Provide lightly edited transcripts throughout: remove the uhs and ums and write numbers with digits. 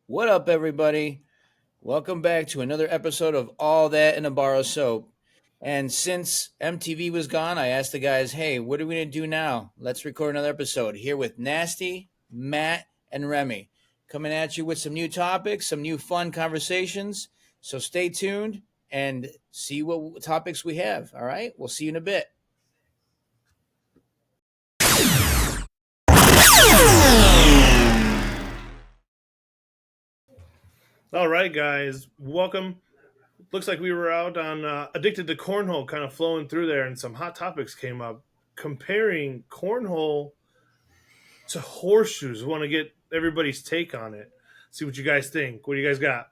What up, everybody? Welcome back to another episode of All That in a Bar of Soap. And since MTV was gone, I asked the guys, hey, what are we going to do now? Let's record another episode here with Nasty, Matt, and Remy. Coming at you with some new topics, some new fun conversations. So stay tuned and see what topics we have. All right? We'll see you in a bit. All right, guys, welcome. Looks like we were out on Addicted to Cornhole, kind of flowing through there, and some hot topics came up comparing cornhole to horseshoes. Want to get everybody's take on it. See what you guys think. What do you guys got?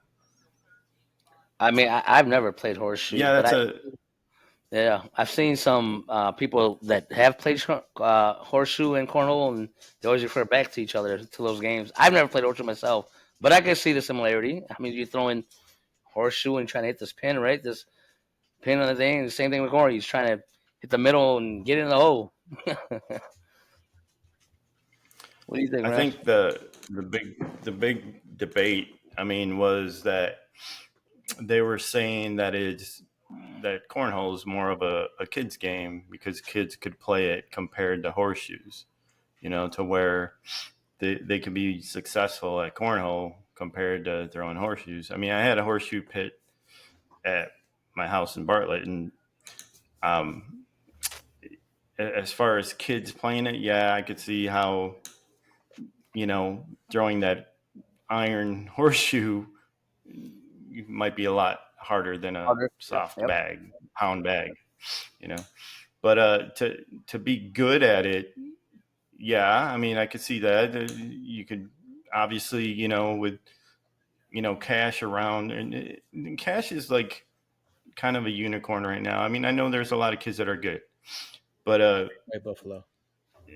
I mean, I've never played horseshoe. Yeah, I've seen some people that have played horseshoe and cornhole, and they always refer back to each other to those games. I've never played horseshoe myself, but I can see the similarity. I mean, you're throwing horseshoe and trying to hit this pin, right? This pin on the thing. The same thing with cornhole. He's trying to hit the middle and get in the hole. What do you think? I Raj? think the big debate, was that they were saying that cornhole is more of a kid's game because kids could play it compared to horseshoes, to where they could be successful at cornhole compared to throwing horseshoes. I mean, I had a horseshoe pit at my house in Bartlett, and as far as kids playing it, yeah, I could see how, throwing that iron horseshoe might be a lot harder than a soft pound bag, But to be good at it, yeah, I mean, I could see that. You could obviously, with cash around, and cash is like kind of a unicorn right now. I mean, I know there's a lot of kids that are good, but Right, Buffalo.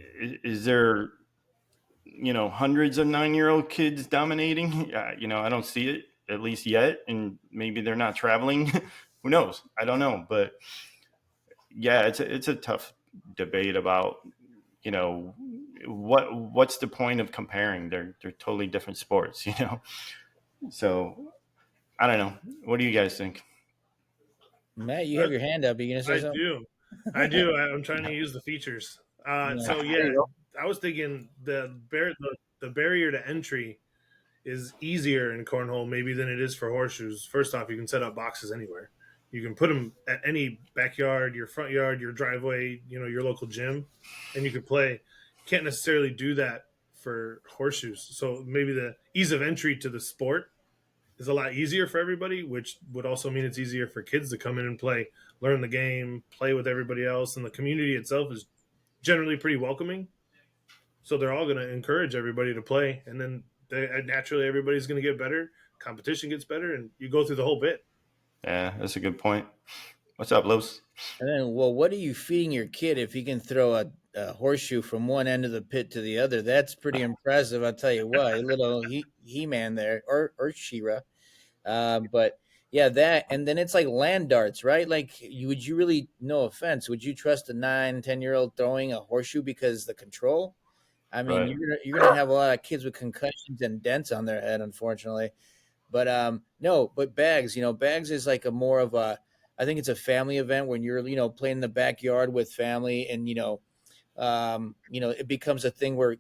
is there hundreds of 9-year-old kids dominating? I don't see it, at least yet, and maybe they're not traveling. Who knows? I don't know, but yeah, it's a tough debate about what's the point of comparing? They're totally different sports, So I don't know. What do you guys think? Matt, you have your hand up. Are you going to say something? I do. I'm trying to use the features. So yeah, I was thinking the barrier to entry is easier in cornhole maybe than it is for horseshoes. First off, you can set up boxes anywhere. You can put them at any backyard, your front yard, your driveway, your local gym, and you can play. Can't necessarily do that for horseshoes. So maybe the ease of entry to the sport is a lot easier for everybody, which would also mean it's easier for kids to come in and play, learn the game, play with everybody else. And the community itself is generally pretty welcoming. So they're all going to encourage everybody to play. And then naturally everybody's going to get better. Competition gets better, and you go through the whole bit. Yeah, that's a good point. What's up, Los? And then, well, what are you feeding your kid if he can throw a horseshoe from one end of the pit to the other? That's pretty impressive, I'll tell you what. A little He-Man there, or She-Ra. But yeah, that, and then it's like land darts, right? Like, would you really, no offense, would you trust a 9-10-year-old throwing a horseshoe because the control? I mean, Right. you're gonna have a lot of kids with concussions and dents on their head, unfortunately. But no, but bags, bags is like a more of a, I think it's a family event when you're, playing in the backyard with family, and it becomes a thing where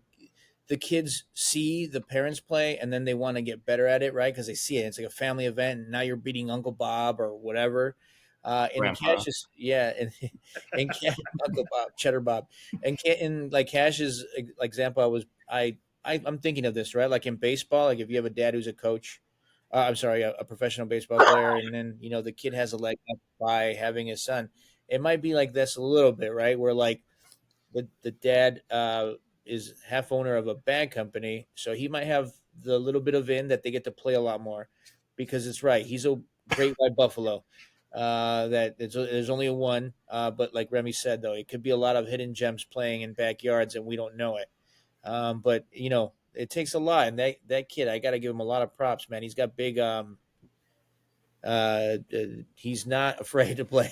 the kids see the parents play, and then they want to get better at it, right? Because they see it. It's like a family event, and now you're beating Uncle Bob or whatever. And Grandpa. Cash is, yeah, and Uncle Bob, Cheddar Bob, and like Cash's example, I'm thinking of this, right? Like in baseball, like if you have a dad who's a coach, I'm sorry, a professional baseball player, and then the kid has a leg up by having his son. It might be like this a little bit, right? Where like the dad is half owner of a bag company, so he might have the little bit of in that they get to play a lot more, because it's right. He's a great white buffalo. That there's only a one, but like Remy said, though, it could be a lot of hidden gems playing in backyards, and we don't know it. But it takes a lot, and that kid, I got to give him a lot of props, man. He's got big. He's not afraid to play.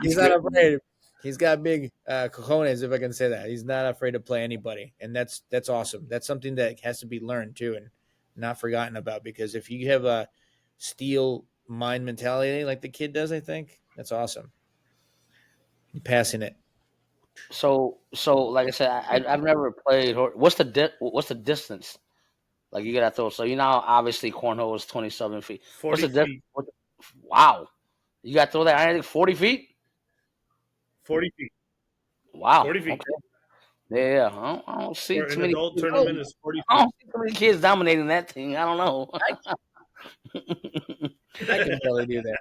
He's not afraid. He's got big cojones, if I can say that. He's not afraid to play anybody, and that's awesome. That's something that has to be learned too, and not forgotten about. Because if you have a steel mind mentality like the kid does, I think that's awesome. You're passing it. So like I said, I've never played. What's the distance? Like you gotta throw. So obviously cornhole is 27 feet. What's 40 the distance? feet. Wow, you gotta throw that. I think 40 feet. 40 feet. Wow. 40 feet. Okay. Yeah. I don't see For too an many. adult Kids, tournament is 40 I feet. don't see too many kids dominating that thing. I don't know. I can barely do that.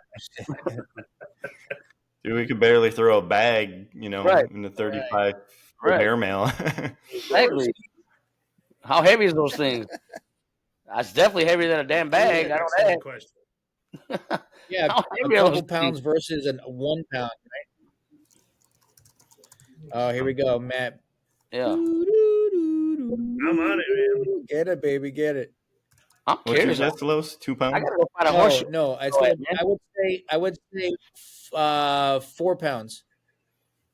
Dude, we could barely throw a bag, Right. in the 35 foot Right. hair mail. Exactly. How heavy is those things? That's definitely heavier than a damn bag. I Excellent know question. that. Yeah, How a heavy are those couple things? pounds versus a 1 pound. Oh, here we go, Matt. Yeah. I'm on it, man. Get it, baby, get it. I'm What's your curious. guess, Los? 2 I pounds? gotta go find a No, horseshoe. no, it's Go gonna. ahead, man. I would say 4 pounds.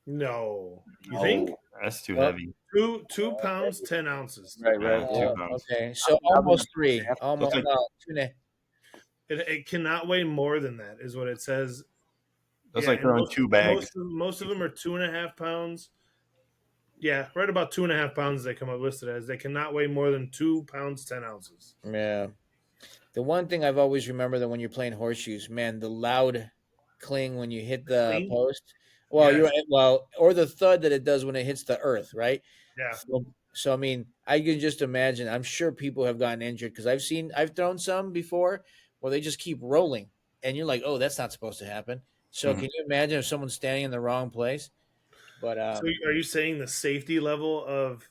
No. You think? Oh, That's too Oh, heavy. 2 pounds, 10 ounces. right, right. Yeah. 2 pounds. okay, so I'll be almost three. Looks Almost like no, two and a. It cannot weigh more than that, is what it says. looks Yeah, like and throwing most two bags. most of them are 2.5 pounds. Yeah, right about 2.5 pounds they come up listed as. They cannot weigh more than 2 pounds, 10 ounces. Yeah. The one thing I've always remembered that when you're playing horseshoes, man, the loud cling when you hit the Clean? post. Well, you're Yes. right. Well, or the thud that it does when it hits the earth, right? Yeah. So I mean, I can just imagine. I'm sure people have gotten injured because I've thrown some before where they just keep rolling, and you're like, oh, that's not supposed to happen. So Mhm. can you imagine if someone's standing in the wrong place? But So are you saying the safety level of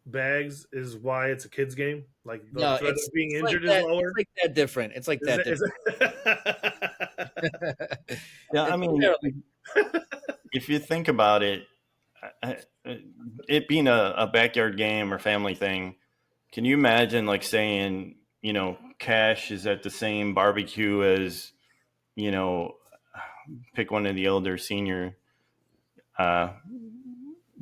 bags is why it's a kids game? Like the no, threat of being it's like injured is that. It's lower? like that different. It's like Is that that, is different. that... Yeah, I It's mean, barely. if you think about it, uh, uh, it being a backyard game or family thing, can you imagine like saying, Cash is at the same barbecue as, you know, pick one of the elder senior, uh,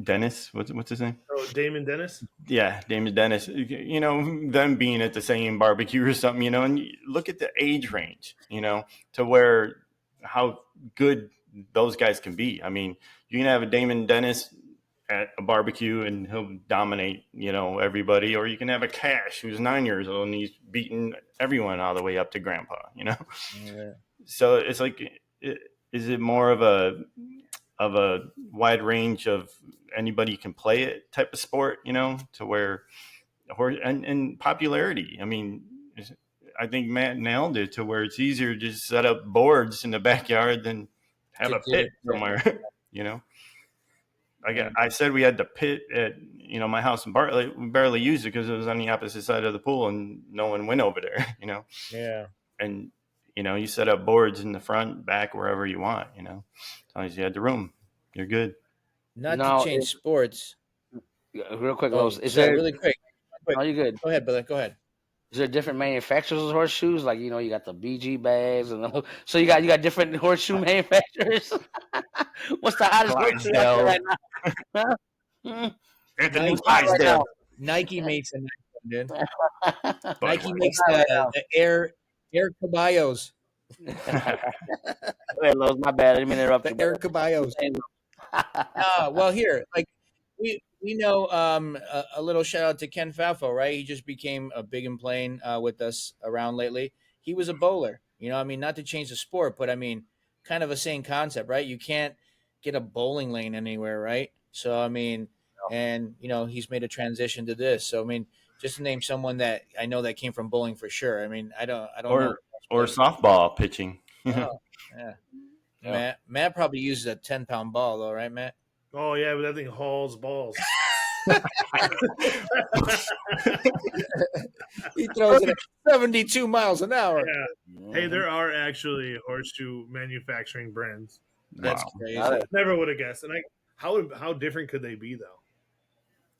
Dennis? What's his name? Oh, Damon Dennis? Yeah, Damon Dennis. Them being at the same barbecue or something, and you look at the age range, to where how good those guys can be. I mean, you can have a Damon Dennis at a barbecue and he'll dominate, everybody, or you can have a Cash who's 9 years old and he's beating everyone all the way up to grandpa. Yeah. So it's like, is it more of a wide range of anybody can play it type of sport, to where and popularity. I mean, I think Matt nailed it to where it's easier to just set up boards in the backyard than have To a do pit it. Yeah. somewhere. you know, Yeah. I said we had the pit at my house in Bartlett. We barely used it because it was on the opposite side of the pool and no one went over there. Yeah. And you set up boards in the front, back, wherever you want. As long as you had the room, you're good. Not to Now, change sports. real quick, Oh, Los, is sorry, there? really quick. Are you good? Go ahead, brother. Go ahead. Is there different manufacturers of horseshoes? Like you got the BG bags, and so you got different horseshoe manufacturers. What's the hottest horseshoe out there Clydesdale. right now? Huh? Hmm? At the new What's hot right Clydesdale. Nike makes a nice one, dude. now? Nike Budweiser. makes What's hot right the Air Caballos. now? Go ahead, Los. My bad. I didn't mean to interrupt The you, Air brother. Caballos. Well, here, like we know a little shout out to Ken Fafo, right? He just became a big and playing with us around lately. He was a bowler, I mean, not to change the sport, but I mean, kind of a same concept, right? You can't get a bowling lane anywhere, right? So I mean, and he's made a transition to this. So I mean, just to name someone that I know that came from bowling for sure. I mean, I don't know. or softball pitching. Oh, yeah. Matt probably uses a 10-pound ball though, right, Matt? Oh yeah, but that thing hauls balls. He throws it at 72 miles an hour. Yeah. Hey, there are actually horseshoe manufacturing brands. That's Wow. crazy. Never would have guessed. And how different could they be though?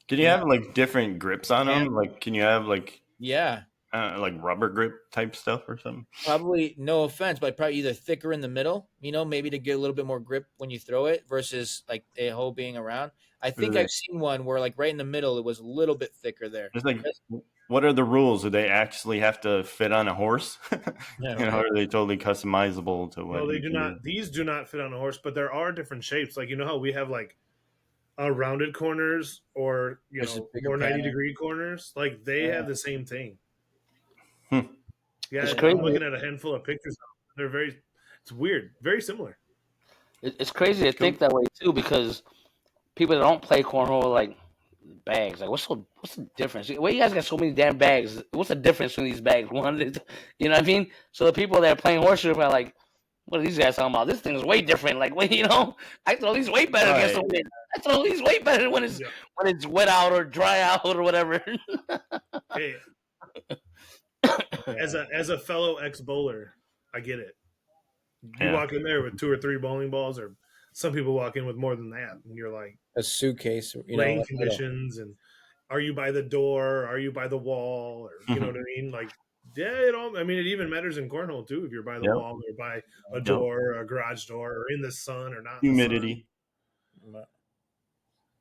Can you have like different grips on them? Like, can you have like Yeah. like rubber grip type stuff or something? Probably, no offense, but probably either thicker in the middle, maybe to get a little bit more grip when you throw it versus like a hole being around. I think I've seen one where like right in the middle it was a little bit thicker there. It's like, what are the rules? Do they actually have to fit on a horse? Yeah, Or are they totally customizable to what? No, they do not. These do not fit on a horse, but there are different shapes. Like how we have like rounded corners or more 90-degree corners. Like they have the same thing. Yeah, I'm looking at a handful of pictures. They're it's weird, very similar. It's crazy to think that way too, because people that don't play cornhole are like bags. Like, what's the difference? Well, you guys got so many damn bags. What's the difference between these bags? You know what I mean? So the people that are playing horseshoe are like, what are these guys talking about? This thing is way different. Like, I throw these way better against the wind. I throw these way better when it's wet out or dry out or whatever. Hey, as a fellow ex-bowler, I get it. You walk in there with 2 or 3 bowling balls, or some people walk in with more than that, and you're like a suitcase. Lane conditions, and are you by the door? Are you by the wall? Or you know what I mean? Like, yeah, it even matters in cornhole too. If you're by the wall or by a door, a garage door, or in the sun or not. Humidity.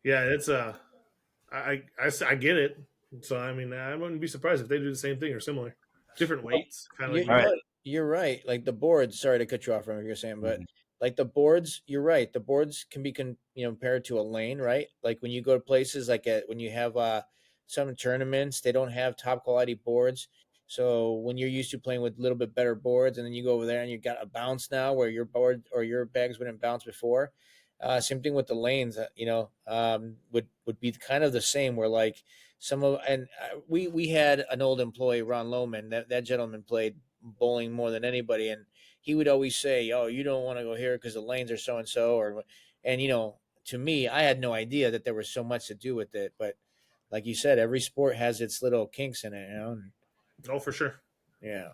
Yeah, it's I get it. So I mean, I wouldn't be surprised if they do the same thing or similar, different weights, kind of like. You're right. Like the boards. Sorry to cut you off from what you're saying, but like the boards, you're right. The boards can be compared to a lane, right? Like when you go to places like when you have some tournaments, they don't have top quality boards. So when you're used to playing with a little bit better boards, and then you go over there and you got a bounce now where your board or your bags wouldn't bounce before. Same thing with the lanes. Would be kind of the same. Where like we had an old employee, Ron Lohman. That gentleman played bowling more than anybody, and he would always say, "Oh, you don't want to go here because the lanes are so and so," and to me, I had no idea that there was so much to do with it. But like you said, every sport has its little kinks in it, Oh, for sure. Yeah.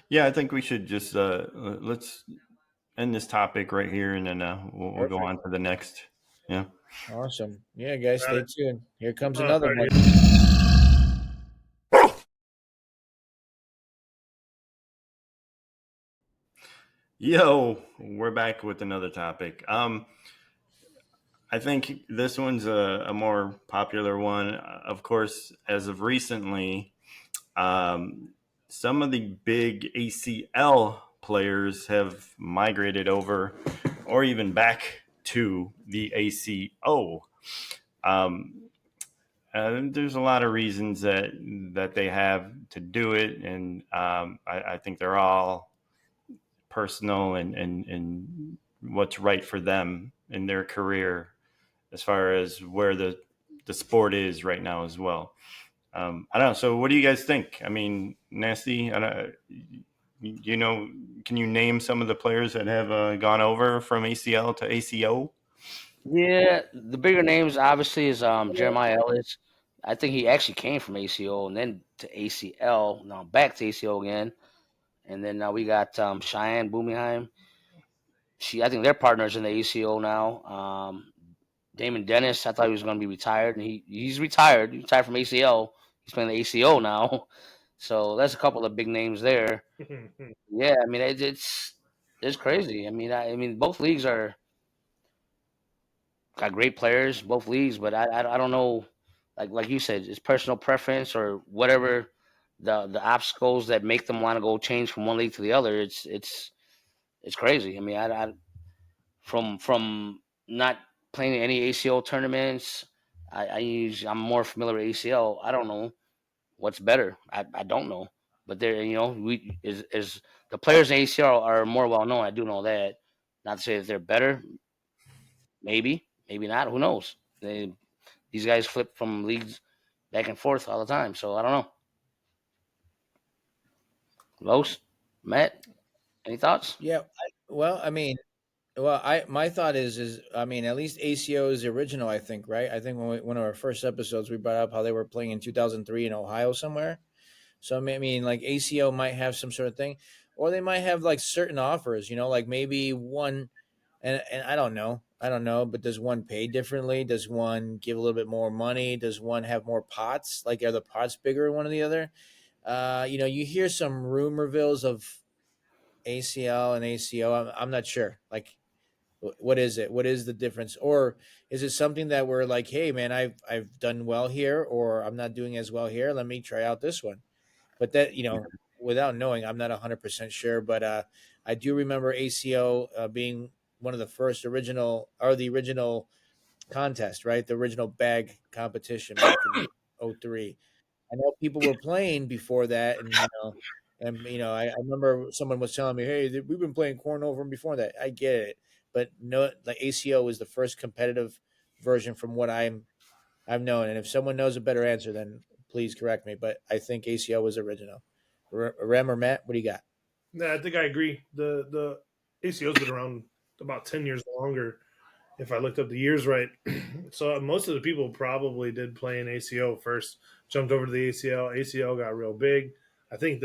Yeah, I think we should just let's end this topic right here, and then we'll go on to the next. Yeah. Awesome. Yeah, guys, stay tuned. Here comes another one. Yo, we're back with another topic. I think this one's a more popular one. Of course, as of recently, some of the big ACL players have migrated over or even back to the ACO. There's a lot of reasons that they have to do it, and I think they're all personal and what's right for them in their career as far as where the sport is right now as well. I don't know. So what do you guys think? I mean, Nasty, can you name some of the players that have gone over from ACL to ACO? Yeah, the bigger names obviously is Jeremiah Ellis. I think he actually came from ACO and then to ACL, now back to ACO again. And then now we got Cheyenne Boomingheim. I think they're partners in the ACO now. Damon Dennis, I thought he was going to be retired, and he's retired. He's retired from ACL. He's playing the ACO now. So that's a couple of big names there. Yeah, I mean it's crazy. I mean both leagues are got great players, both leagues, but I don't know, like you said, it's personal preference or whatever the obstacles that make them want to go change from one league to the other. It's crazy. I mean, I from not playing any ACL tournaments, I'm more familiar with ACL. I don't know what's better. I don't know, but there we is the players in ACL are more well known. I do know that. Not to say that they're better. Maybe not. Who knows? These guys flip from leagues back and forth all the time. So I don't know. Los, Matt, any thoughts? Yeah. Well, I mean, well, I my thought is I mean, at least ACO is the original. I think, right? I think one of our first episodes we brought up how they were playing in 2003 in Ohio somewhere. So I mean, like ACO might have some sort of thing, or they might have like certain offers. Like maybe one, and I don't know. But does one pay differently? Does one give a little bit more money? Does one have more pots? Like are the pots bigger in one or the other? You hear some rumorvilles of ACL and ACO. I'm not sure. Like, what is it? What is the difference? Or is it something that we're like, hey man, I've done well here, or I'm not doing as well here. Let me try out this one. But that without knowing, I'm not 100% sure. But I do remember ACO being one of the first original or the original contest, right? The original bag competition back in '03. I know people were playing before that, I remember someone was telling me, "Hey, we've been playing cornhole from before that." I get it, but no, the ACO was the first competitive version from what I've known. And if someone knows a better answer, then please correct me. But I think ACO was original. Rem or Matt, what do you got? Yeah, I think I agree. The ACO's been around about 10 years longer, if I looked up the years right. So most of the people probably did play in ACO first, jumped over to the ACL. ACL got real big. I think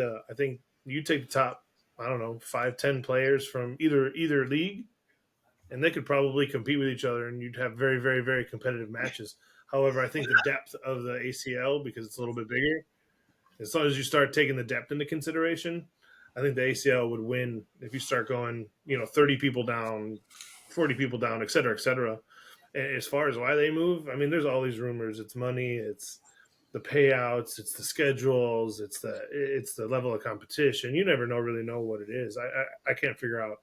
you take the top, I don't know, 5, 10 players from either league, and they could probably compete with each other, and you'd have very, very, very competitive matches. However, I think the depth of the ACL, because it's a little bit bigger, as long as you start taking the depth into consideration, I think the ACL would win if you start going, 30 people down, 40 people down, et cetera, et cetera. And as far as why they move, I mean, there's all these rumors. It's money, it's the payouts, it's the schedules, it's the level of competition. You never really know what it is. I can't figure out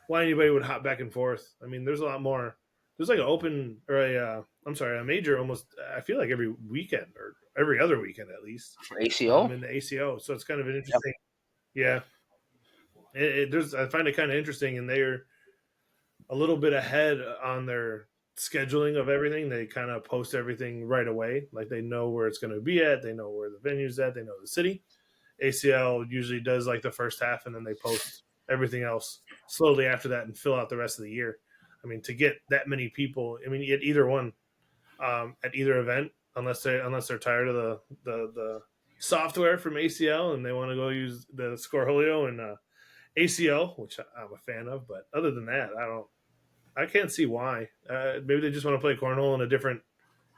why anybody would hop back and forth. I mean, there's a lot more. There's like an open or I'm sorry, a major almost. I feel like every weekend or every other weekend at least For ACO? in the ACO. So it's kind of an Yep. interesting. Yeah, I find it kind of interesting, and they're a little bit ahead on their scheduling of everything. They kind of post everything right away, like they know where it's going to be at, they know where the venue's at, they know the city. ACL usually does like the first half, and then they post everything else slowly after that and fill out the rest of the year. I mean, to get that many people, I mean, at either one, at either event, unless they're tired of the software from ACL and they want to go use the Scoreholio and ACL, which I'm a fan of. But other than that, I can't see why. Maybe they just want to play cornhole in a different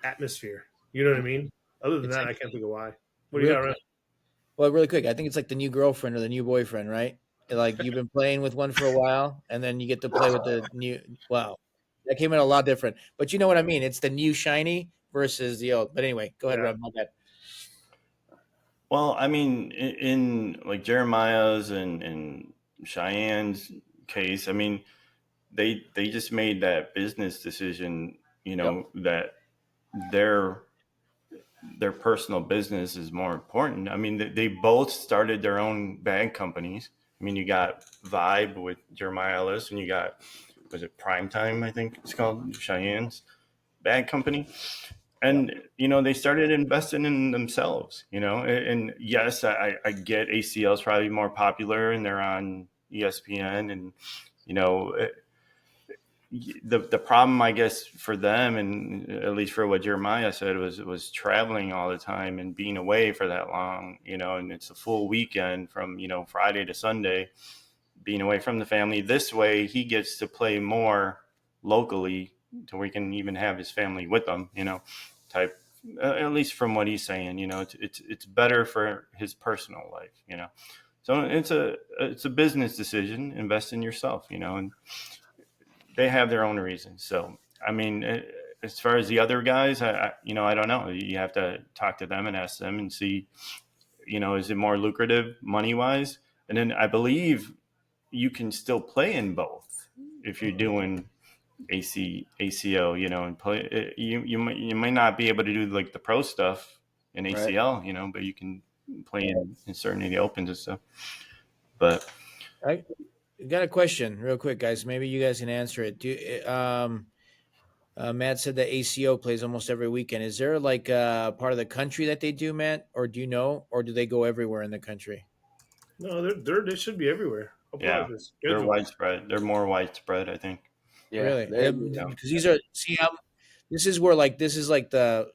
atmosphere. You know what I mean? Other than It's that, like I can't think of why. What do you real got, Ryan? quick. Well, really quick, I think it's like the new girlfriend or the new boyfriend, right? Like you've been playing with one for a while, and then you get to play with the new. Wow, that came in a lot different. But you know what I mean? It's the new shiny versus the old. But anyway, go ahead, Yeah, Rem. My bad. Well, I mean, in like Jeremiah's and Cheyenne's case, I mean, they just made that business decision, Yep. that their their personal business is more important. I mean, they both started their own bag companies. I mean, you got Vibe with Jeremiah Ellis, and you got, was it Primetime? I think it's called, Cheyenne's bag company. Yep. And they started investing in themselves. And yes, I get ACL is probably more popular, and they're on ESPN, and you know the problem, I guess, for them, and at least for what Jeremiah said, was traveling all the time and being away for that long. And it's a full weekend from Friday to Sunday, being away from the family. This way, he gets to play more locally, to where he can even have his family with him. Type. At least from what he's saying, it's better for his personal life. So it's a business decision. Invest in yourself. And they have their own reasons. So, I mean, as far as the other guys, I don't know. You have to talk to them and ask them and see, is it more lucrative money wise? And then I believe you can still play in both if you're doing ACO, and play. You might not be able to do like the pro stuff in Right. ACL, but you can play in certain of the opens and stuff. But I got a question, real quick, guys. Maybe you guys can answer it. Matt said that ACO plays almost every weekend. Is there like part of the country that they do, Matt, or do you know, or do they go everywhere in the country? No, they should be everywhere. I'll pull Yeah, out the they're schedule. widespread. They're more widespread, I think. Yeah, Really? they, Yeah. Because these are see, this is where like this is like the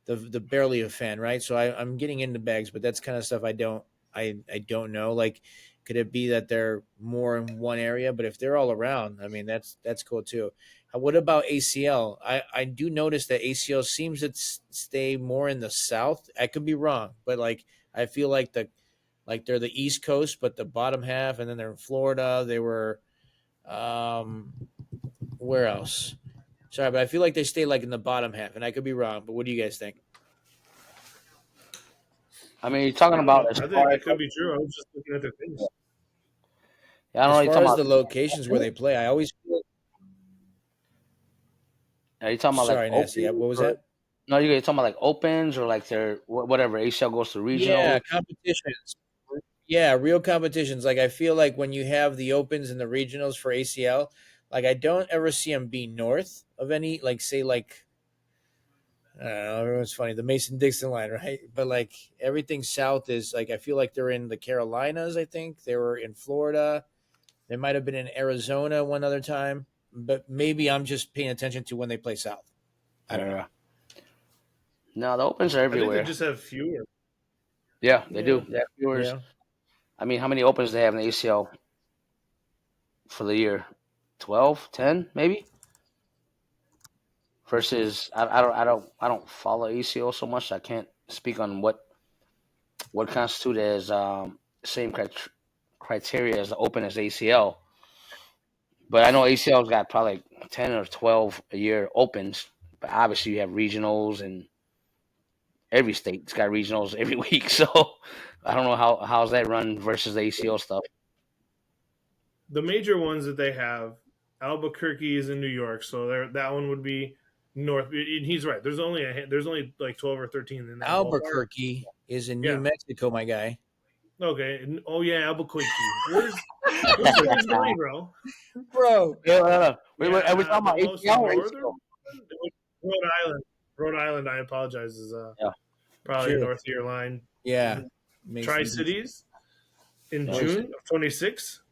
barely a fan, right? So I'm getting into bags, but that's kind of stuff I don't know. Like, could it be that they're more in one area? But if they're all around, I mean that's cool too. What about ACL? I do notice that ACL seems to stay more in the south. I could be wrong, but like I feel like they're the East Coast, but the bottom half, and then they're in Florida. They were um where else? Sorry, but I feel like they stay like in the bottom half, and I could be wrong. But what do you guys think? I mean, you're talking I don't about know. as I think far as it could be true. I was just looking at their things. yeah, I don't As know. You're far talking as about the locations where they play, I always feel. are you talking about like Sorry, Nancy. opens What was or that? no? You're talking about like opens or like their whatever ACL goes to Yeah, regionals. competitions. Yeah, real competitions. Like I feel like when you have the opens and the regionals for ACL, like I don't ever see them be north of any. Like say like I don't know. Everyone's funny. The Mason Dixon line, right? But like everything south is like I feel like they're in the Carolinas. I think they were in Florida. They might have been in Arizona one other time. But maybe I'm just paying attention to when they play south. I don't know. Yeah. No, the opens are I think they everywhere. just have fewer. Yeah, they Yeah. do. They have viewers. Yeah. I mean, how many opens they have in the ACL for the year? 12, 10, maybe. Versus, I don't follow ACL so much. I can't speak on what constitute as same criteria as the open as ACL. But I know ACL's got probably like 10 or 12 a year opens. But obviously, you have regionals, and every state's got regionals every week. So I don't know how's that run versus the ACL stuff. The major ones that they have, Albuquerque is in New York, so that one would be north. And he's right. There's only like 12 or 13 in that ballpark. Albuquerque is in New Yeah. Mexico, my guy. Okay. Oh yeah, Albuquerque. Where's the originally, bro? Bro. Yeah, no, no. Are we Yeah, talking the about most ACL or northern ACL? one, Rhode Island. Rhode Island, I apologize, is Yeah. probably True. north of your line. Yeah. Tri Mason Dixon. Cities in Oh, June of 26.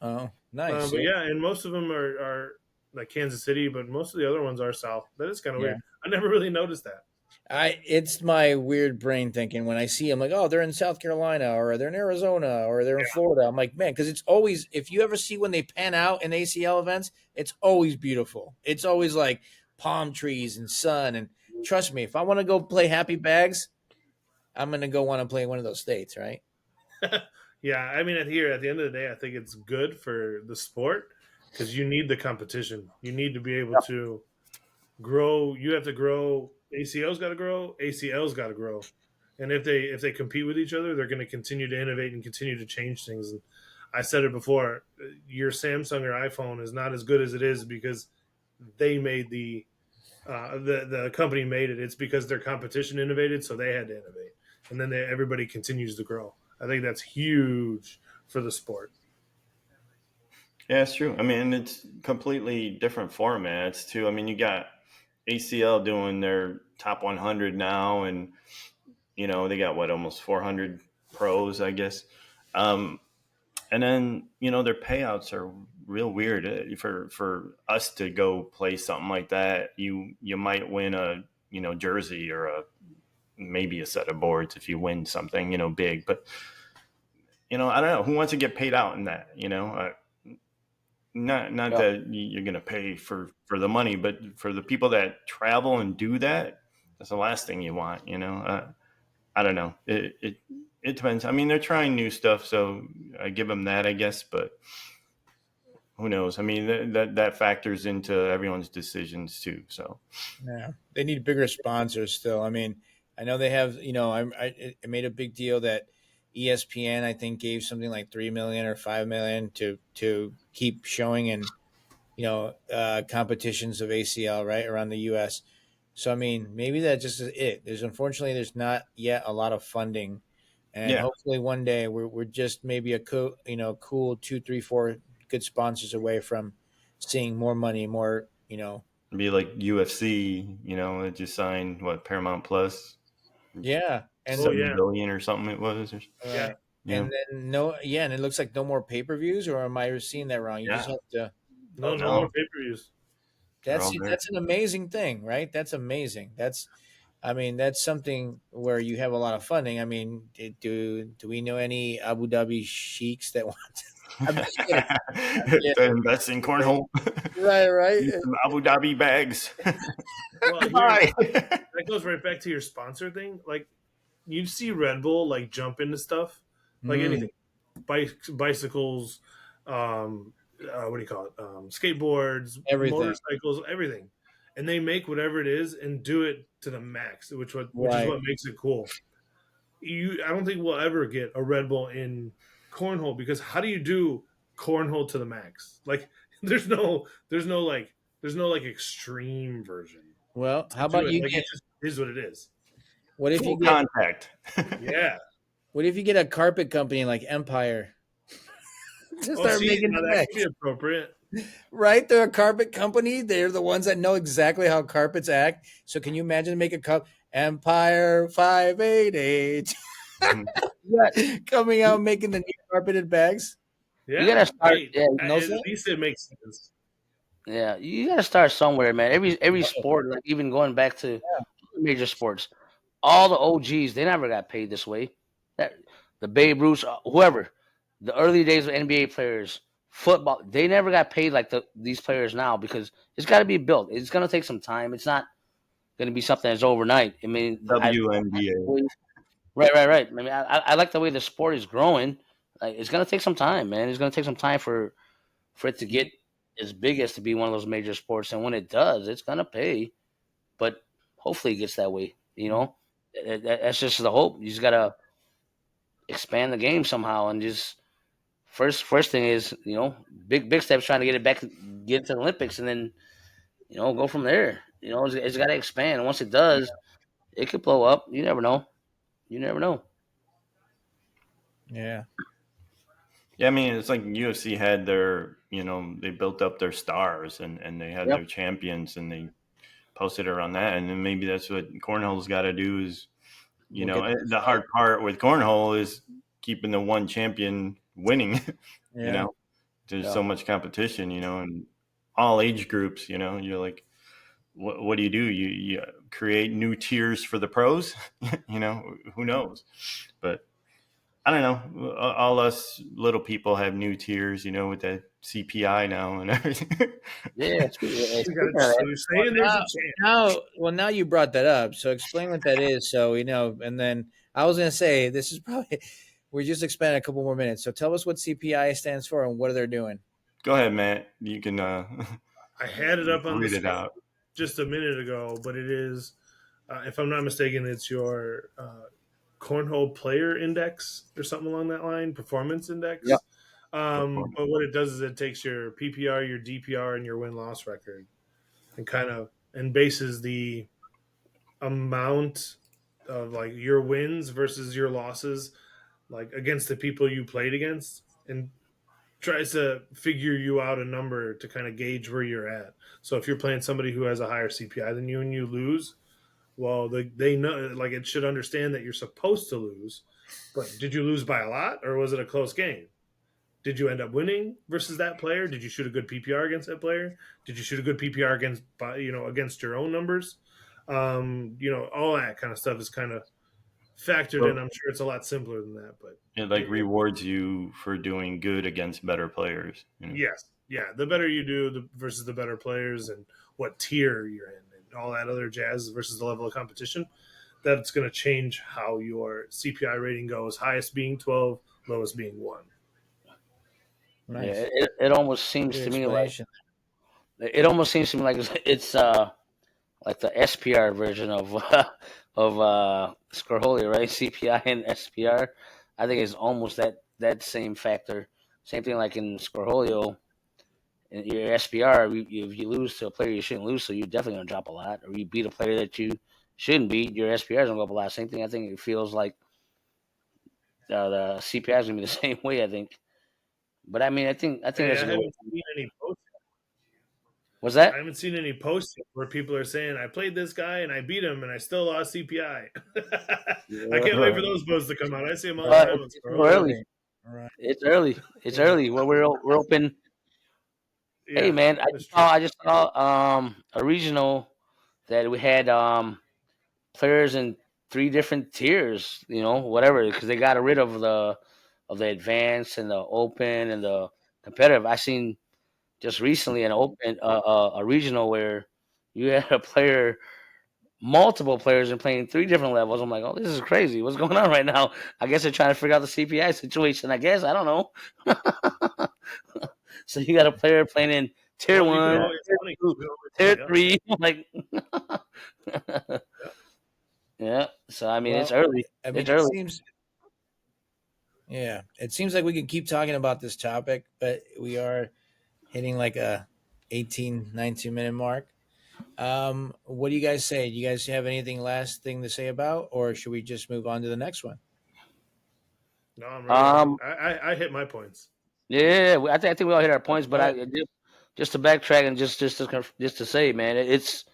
oh nice. But Yeah. yeah, and most of them are like Kansas City, but most of the other ones are south. That is kind of Yeah. weird. I never really noticed that. It's my weird brain thinking when I see them like, oh, they're in South Carolina or they're in Arizona or they're in Florida. I'm like, man, because it's always if you ever see when they pan out in ACL events, it's always beautiful. It's always like palm trees and sun. And trust me, if I want to go play happy bags, I'm gonna go want to play in one of those states, right? Yeah, I mean, at the end of the day, I think it's good for the sport because you need the competition. You need to be able to grow. You have to grow. ACL's got to grow. ACL's got to grow. And if they compete with each other, they're going to continue to innovate and continue to change things. And I said it before: your Samsung or iPhone is not as good as it is because they made the company made it. It's because their competition innovated, so they had to innovate, and then everybody continues to grow. I think that's huge for the sport. Yeah, it's true. I mean, it's completely different formats too. I mean, you got ACL doing their top 100 now, and they got what almost 400 pros, I guess. Um, and then their payouts are real weird. For us to go play something like that, you might win a jersey or maybe a set of boards if you win something big. But I don't know who wants to get paid out in that. Not Yeah. that you're going to pay for the money, but for the people that travel and do that, that's the last thing you want. I don't know. It depends. I mean, they're trying new stuff, so I give them that, I guess. But who knows? I mean, that factors into everyone's decisions too. So Yeah, they need bigger sponsors still. I mean, I know they have. I made a big deal that ESPN I think gave something like 3 million or 5 million to keep showing in competitions of ACL right around the U.S. So I mean, maybe that just is it. There's not yet a lot of funding, and yeah, hopefully one day we're just maybe a cool 2, 3, 4 good sponsors away from seeing more money, more. be like UFC. It just signed Paramount Plus, Yeah, and Oh 7 billion or something it was. yeah. right, Yeah, and then and it looks like no more pay-per-views, or am I seeing that wrong? You just yeah. have to. No, no Okay, more No, pay per views. they're that's all there. that's an amazing thing, right? That's amazing. I mean, that's something where you have a lot of funding. I mean, do we know any Abu Dhabi sheiks that want? I'm just kidding. I'm To invest in kidding. cornhole. Right, right. Need some Abu Dhabi bags. Well, here Goodbye. that goes right back to your sponsor thing. Like you see Red Bull like jump into stuff, like Mm, anything, bicycles, what do you call it? Skateboards, everything. motorcycles, everything, and they make whatever it is and do it to the max, which is Right. what makes it cool. I don't think we'll ever get a Red Bull in cornhole because how do you do cornhole to the max? Like there's no like extreme version Well, to how do about it. you Like get? it just is what it is. What if you Full get? contact. Yeah. What if you get a carpet company like Empire to Oh, start see, making now the that could be mix? appropriate. Right? They're a carpet company. They're the ones that know exactly how carpets act. So can you imagine make a cup Empire 588 You got coming out you, making the new carpeted bags? you Yeah. gotta start. Hey, Yeah, No at sense. least it makes sense. yeah. You gotta start somewhere, man. Every Oh, sport, like even going back to major sports, all the OGs they never got paid this way. That the Babe Ruth, whoever, the early days of NBA players, football, they never got paid like these players now because it's got to be built. It's gonna take some time. It's not gonna be something that's overnight. I mean, WNBA. right. I mean, I like the way the sport is growing. Like, it's gonna take some time, man. It's gonna take some time for it to get as big as to be one of those major sports. And when it does, it's gonna pay. But hopefully, it gets that way. That's just the hope. You just gotta expand the game somehow, and just first thing is big steps trying to get it back, get to the Olympics, and then go from there. It's got to expand. And once it does, it could blow up. You never know. You never know. yeah. Yeah, I mean, it's like UFC had they built up their stars and they had Yep. their champions and they posted around that. And then maybe that's what cornhole's got to do is, We'll get those the stars. hard part with cornhole is keeping the one champion winning, you Yeah. know, there's Yeah. so much competition, and all age groups, you're like, what do? You create new tiers for the pros, who knows? But I don't know. All us little people have new tiers, with that CPI now and everything. Yeah. We got Speaking it. of So that, you're Well, saying there's a chance. now you brought that up. So explain what that is. So and then I was gonna say this is probably we just expanded a couple more minutes. So tell us what CPI stands for and what they're doing. Go ahead, Matt. You can I had it up on the read it screen out. just a minute ago, but it is, if I'm not mistaken, it's your cornhole player index or something along that line, performance yep. index. But what it does is it takes your PPR, your DPR, and your win loss record, and bases the amount of like your wins versus your losses, like against the people you played against, and tries to figure you out a number to kind of gauge where you're at. So if you're playing somebody who has a higher CPI than you and you lose, well, they know, like, it should understand that you're supposed to lose. But did you lose by a lot or was it a close game? Did you end up winning versus that player? Did you shoot a good PPR against that player? Did you shoot a good PPR against your own numbers? All that kind of stuff is kind of factored in. So I'm sure it's a lot simpler than that, but it like rewards you for doing good against better players. yes, yeah. The better you do, versus the better players, and what tier you're in, and all that other jazz versus the level of competition. That's going to change how your CPI rating goes. Highest being 12, lowest being 1. Yeah. Nice. It almost seems Good to me like explanation. it's like the SPR version of Scarholia, right? CPI and SPR. I think it's almost that same factor. Same thing like in Scarholio. In your SPR, if you lose to a player you shouldn't lose, so you're definitely gonna drop a lot. Or you beat a player that you shouldn't beat, your SPR is gonna go up a lot. Same thing. I think it feels like the CPI is gonna be the same way. I think, but I mean, I think Hey, that's I a good way. haven't seen any posts. Was I that? haven't seen any posts where people are saying I played this guy and I beat him and I still lost CPI. I can't wait for Yeah. those posts to come out. I see them all the But time it's on It's too Scroll. early. early. All right. It's early. It's Yeah, early. We're open. Hey yeah, man, that's true. I just saw a regional that we had players in three different tiers. You know, whatever, because they got rid of the advanced and the open and the competitive. I seen just recently an open a regional where you had a player, multiple players, and playing three different levels. I'm like, oh, this is crazy. What's going on right now? I guess they're trying to figure out the CPI situation. I guess I don't know. So you got a player playing in tier Well, you could one, always, it's tier funny. two, You could tier always, three. Like, yeah, yeah. So I mean, it's Well, early. I mean, It's it early. seems, yeah, it seems like we can keep talking about this topic, but we are hitting like a 18, 19-minute mark. What do you guys say? Do you guys have anything last thing to say about, or should we just move on to the next one? no, I'm ready. Um, I hit my points. yeah, I think we all hit our points, but All right. just to backtrack and just to say, man, it's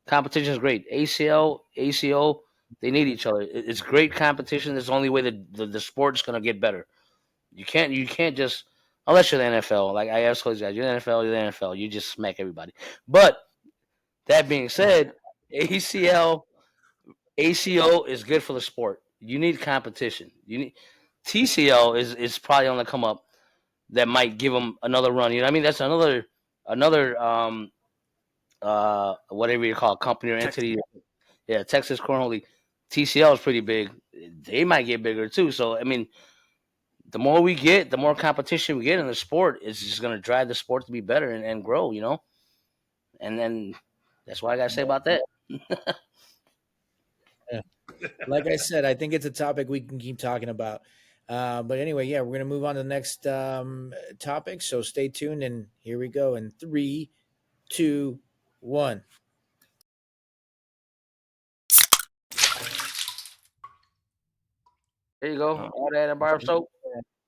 competition is great. ACL, ACO, they need each other. It's great competition. It's the only way that the sport's gonna get better. You can't just, unless you're the NFL. Like I asked those guys, you're the NFL, you're the NFL. You just smack everybody. But that being said, ACL, ACO is good for the sport. You need competition. You need TCL is probably on the come up. That might give them another run. You know what I mean? That's another whatever you call it, company or Texas. entity. Yeah, Texas Cornhole League. TCL is pretty big. They might get bigger too. So I mean, the more we get, the more competition we get in the sport. It's just going to drive the sport to be better and grow. You know, and then that's what I got to say about that. Yeah. Like I said, I think it's a topic we can keep talking about. But anyway, yeah, we're going to move on to the next topic. So stay tuned, and here we go in three, two, one. There you go. Uh, All that and bar soap.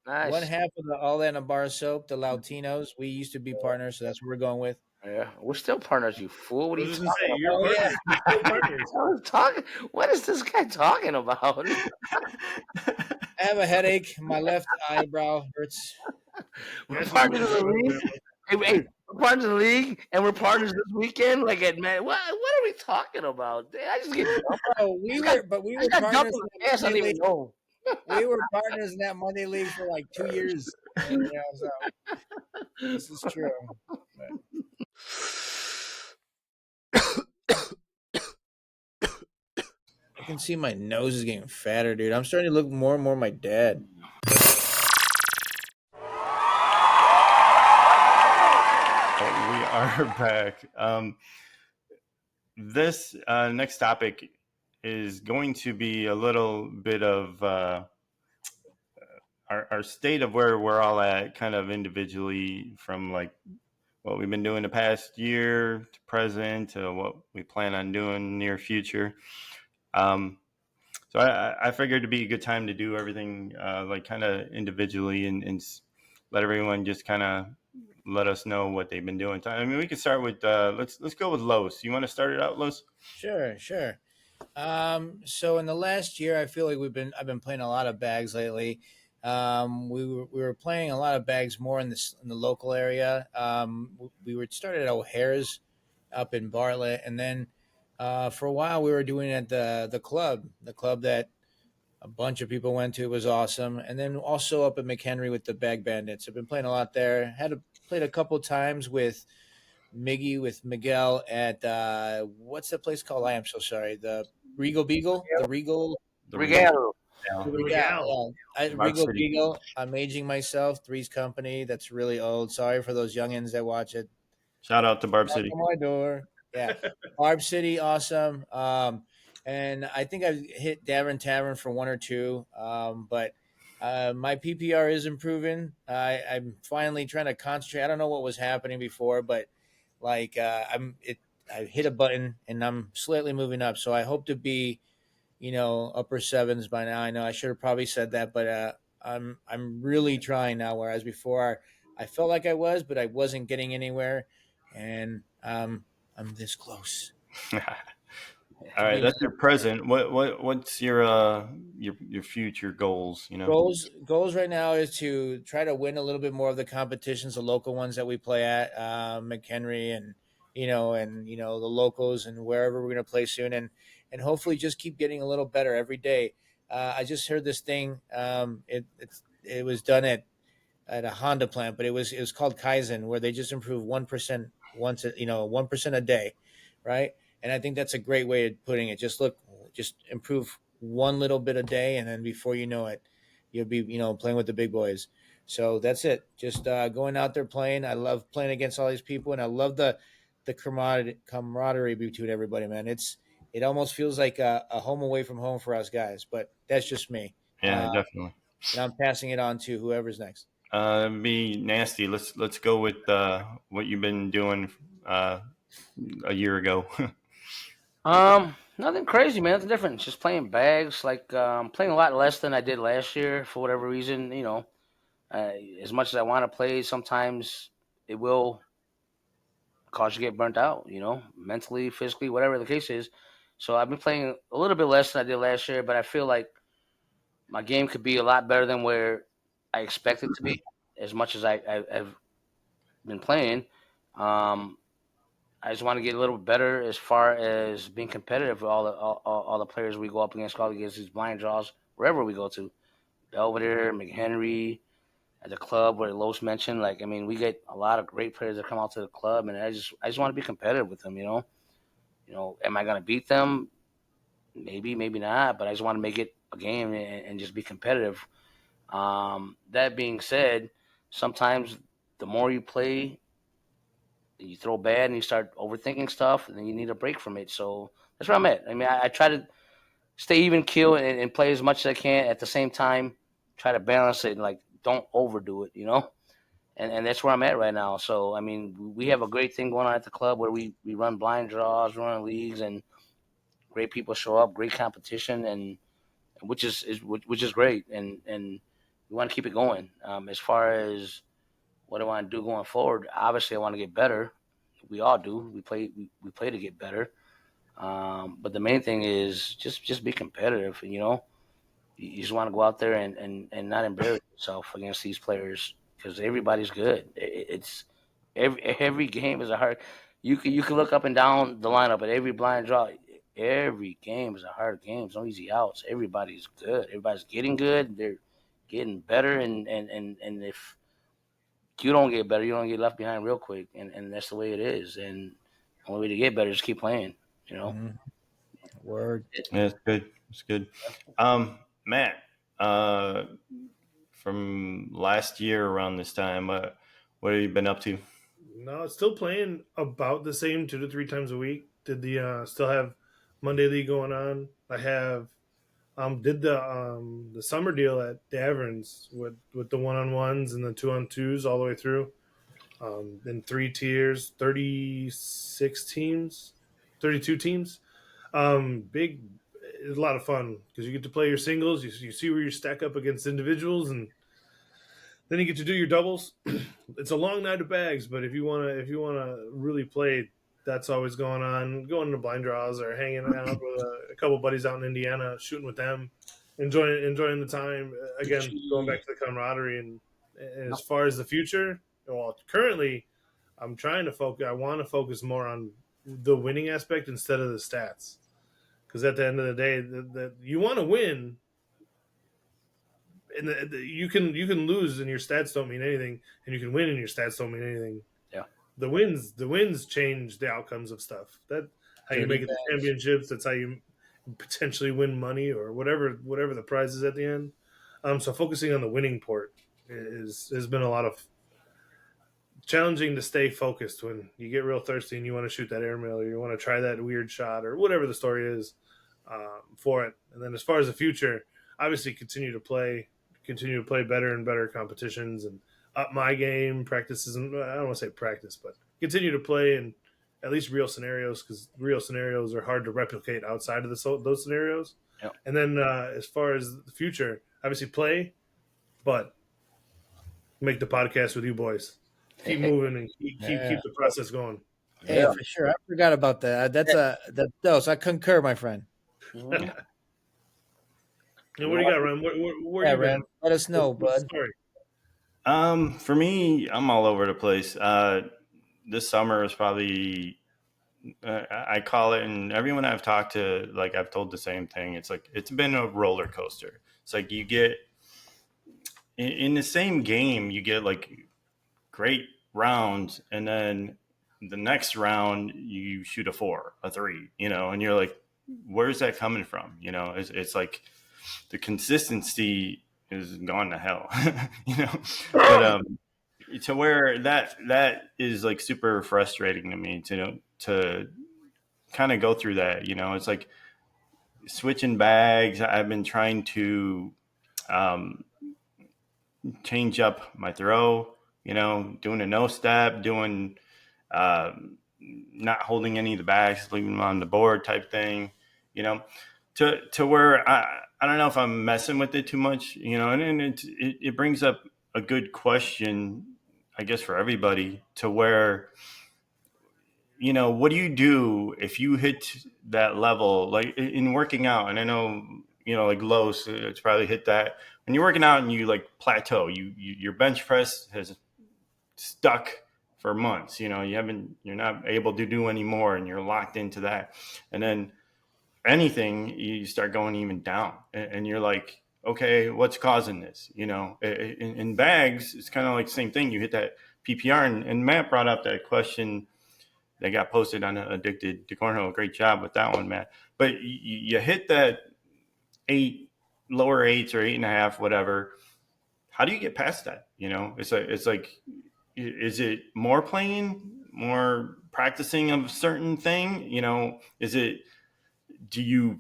One Nice. half of the All That in a Bar Soap, the Latinos. We used to be partners, so that's what we're going with. Yeah, we're still partners. You fool. What I are you was just gonna talking say about? you're Oh yeah. partners. You're still partners. I was talking. What is this guy talking about? I have a headache. My left eyebrow hurts. We're Guys, we partners smoke of the dope over league. Hey, we're partners of the league, and we're partners this weekend. Like at man, what are we talking about? I just get dumped. Oh, I just got we I were just got dumped partners in in the that past. I Monday didn't even league. know. We were partners in that Monday league for like 2 years. So this is true. But I can see my nose is getting fatter, dude. I'm starting to look more and more my dad. we are back. This next topic is going to be a little bit of our state of where we're all at, kind of individually, from like what we've been doing the past year to present to what we plan on doing near future. Um, so I figured it'd be a good time to do everything like kind of individually and let everyone just kind of let us know what they've been doing. I mean, we could start with let's go with Los. You want to start it out, Los? Sure, sure. So in the last year, I feel like I've been playing a lot of bags lately. We were playing a lot of bags more in the local area. We were started at O'Hare's up in Bartlett, and then for a while we were doing it at the club that a bunch of people went to. It was awesome, and then also up at McHenry with the Bag Bandits. I've been playing a lot there. Played a couple times with Miguel at what's that place called? I am so sorry. The Regal Beagle, the Regal, The Regal. Regalo. the Yeah. The Regal, Regal. Barb Regal City. Beagle. I'm aging myself. Three's Company. That's really old. Sorry for those youngins that watch it. Shout out to Barb Knock City. on my door. Yeah, Barb City, awesome. And I think I've hit Davern Tavern for one or two. But my PPR is improving. I'm finally trying to concentrate. I don't know what was happening before, but like I hit a button and I'm slightly moving up. So I hope to be, upper sevens by now. I know I should have probably said that, but I'm really trying now. Whereas before I felt like I was, but I wasn't getting anywhere. and I'm this close. All To right, being that's your present. What's your future goals? goals right now is to try to win a little bit more of the competitions, the local ones that we play at, McHenry and the locals and wherever we're going to play soon, and hopefully just keep getting a little better every day. I just heard this thing. It was done at a Honda plant, but it was called Kaizen, where they just improve 1% 1% a day, right? And I think that's a great way of putting it. Just improve one little bit a day, and then before you know it, you'll be playing with the big boys. So that's it. Just going out there playing. I love playing against all these people, and I love the camaraderie between everybody. Man, it almost feels like a home away from home for us guys, but that's just me. Yeah, definitely. And I'm passing it on to whoever's next. Be nasty. Let's go with what you've been doing uh, a year ago. Nothing crazy, man. Nothing different. Just playing bags. Like playing a lot less than I did last year for whatever reason. Uh, as much as I want to play, sometimes it will cause you to get burnt out. Mentally, physically, whatever the case is. So I've been playing a little bit less than I did last year, but I feel like my game could be a lot better than where I expect it to be. As much as I've been playing, um, I just want to get a little better as far as being competitive with all the players we go up against, all against these blind draws wherever we go to. Belvedere, McHenry, at the club where Los mentioned. Like, I mean, we get a lot of great players that come out to the club, and I just want to be competitive with them. Am I gonna beat them? Maybe, maybe not, but I just want to make it a game and just be competitive. That being said, sometimes the more you play, you throw bad and you start overthinking stuff, and then you need a break from it. So that's where I'm at. I mean, I try to stay even keel and play as much as I can at the same time. Try to balance it and like don't overdo it, and that's where I'm at right now. So I mean, we have a great thing going on at the club where we run blind draws, run leagues, and great people show up, great competition, and which is great, and we want to keep it going. As far as what I want to do going forward, obviously I want to get better. We all do. We play to get better. But the main thing is just be competitive. And, you just want to go out there and not embarrass yourself against these players because everybody's good. It's every game is a hard. You can look up and down the lineup, but every blind draw, every game is a hard game. There's no easy outs. Everybody's good. Everybody's getting good. They're getting better, and if you don't get better, you don't get left behind real quick, and that's the way it is. And the only way to get better is keep playing. You know. Mm-hmm. Word. Yeah, it's good. It's good. Matt, uh, from last year around this time, what have you been up to? No, it's still playing about the same 2 to 3 times a week. Did the still have Monday League going on? I have did the summer deal at Daverns with the 1-on-1s and the 2-on-2s all the way through. In 3 tiers, 36 teams, 32 teams. Big, it's a lot of fun because you get to play your singles. You see where you stack up against individuals, and then you get to do your doubles. It's a long night of bags, but if you wanna really play, that's always going on. Going to blind draws or hanging out with a couple buddies out in Indiana, shooting with them, enjoying the time. Again, going back to the camaraderie and as far as the future, well, currently, I'm trying to focus. I want to focus more on the winning aspect instead of the stats, because at the end of the day, you want to win, and you can lose and your stats don't mean anything, and you can win and your stats don't mean anything. Yeah. The wins change the outcomes of stuff. That how you Dirty make it to bags. championships. That's how you potentially win money or whatever the prize is at the end. So focusing on the winning port has been a lot of challenging to stay focused when you get real thirsty and you want to shoot that airmail or you want to try that weird shot or whatever the story is for it. And then as far as the future, obviously continue to play better and better competitions and up my game practices. And I don't want to say practice, but continue to play in at least real scenarios, because real scenarios are hard to replicate outside of those scenarios. Yeah. And then as far as the future, obviously play, but make the podcast with you boys. keep moving and Yeah. keep the process going. Hey, Yeah. for sure. I forgot about that. That's dose. I concur, my friend. Mhm. And what do you got, Ryan? Where Yeah, you Ram. been? Let us know, What's the bud. story? For me, I'm all over the place. This summer is probably I call it, and everyone I've talked to, like I've told the same thing. It's like it's been a roller coaster. It's like you get in the same game, you get like great rounds, and then the next round you shoot a four, a three, and you're like, where's that coming from? It's like the consistency is gone to hell, you know. But to where that is like super frustrating to me to kind of go through that. It's like switching bags. I've been trying to um, change up my throw. Doing a no step, doing not holding any of the bags, leaving them on the board type thing. You know, to where I don't know if I'm messing with it too much. And it brings up a good question, I guess, for everybody, to where what do you do if you hit that level, like in working out? And I know, like Los, it's probably hit that when you're working out and you like plateau, your bench press has stuck for months. You're not able to do any more, and you're locked into that. And then anything, you start going even down, and you're like, okay, what's causing this? In bags, it's kind of like the same thing. You hit that PPR, and Matt brought up that question that got posted on Addicted to Cornhole. Great job with that one, Matt. But you hit that eight, lower eights or 8.5, whatever. How do you get past that? It's like, is it more playing, more practicing of a certain thing? Is it, do you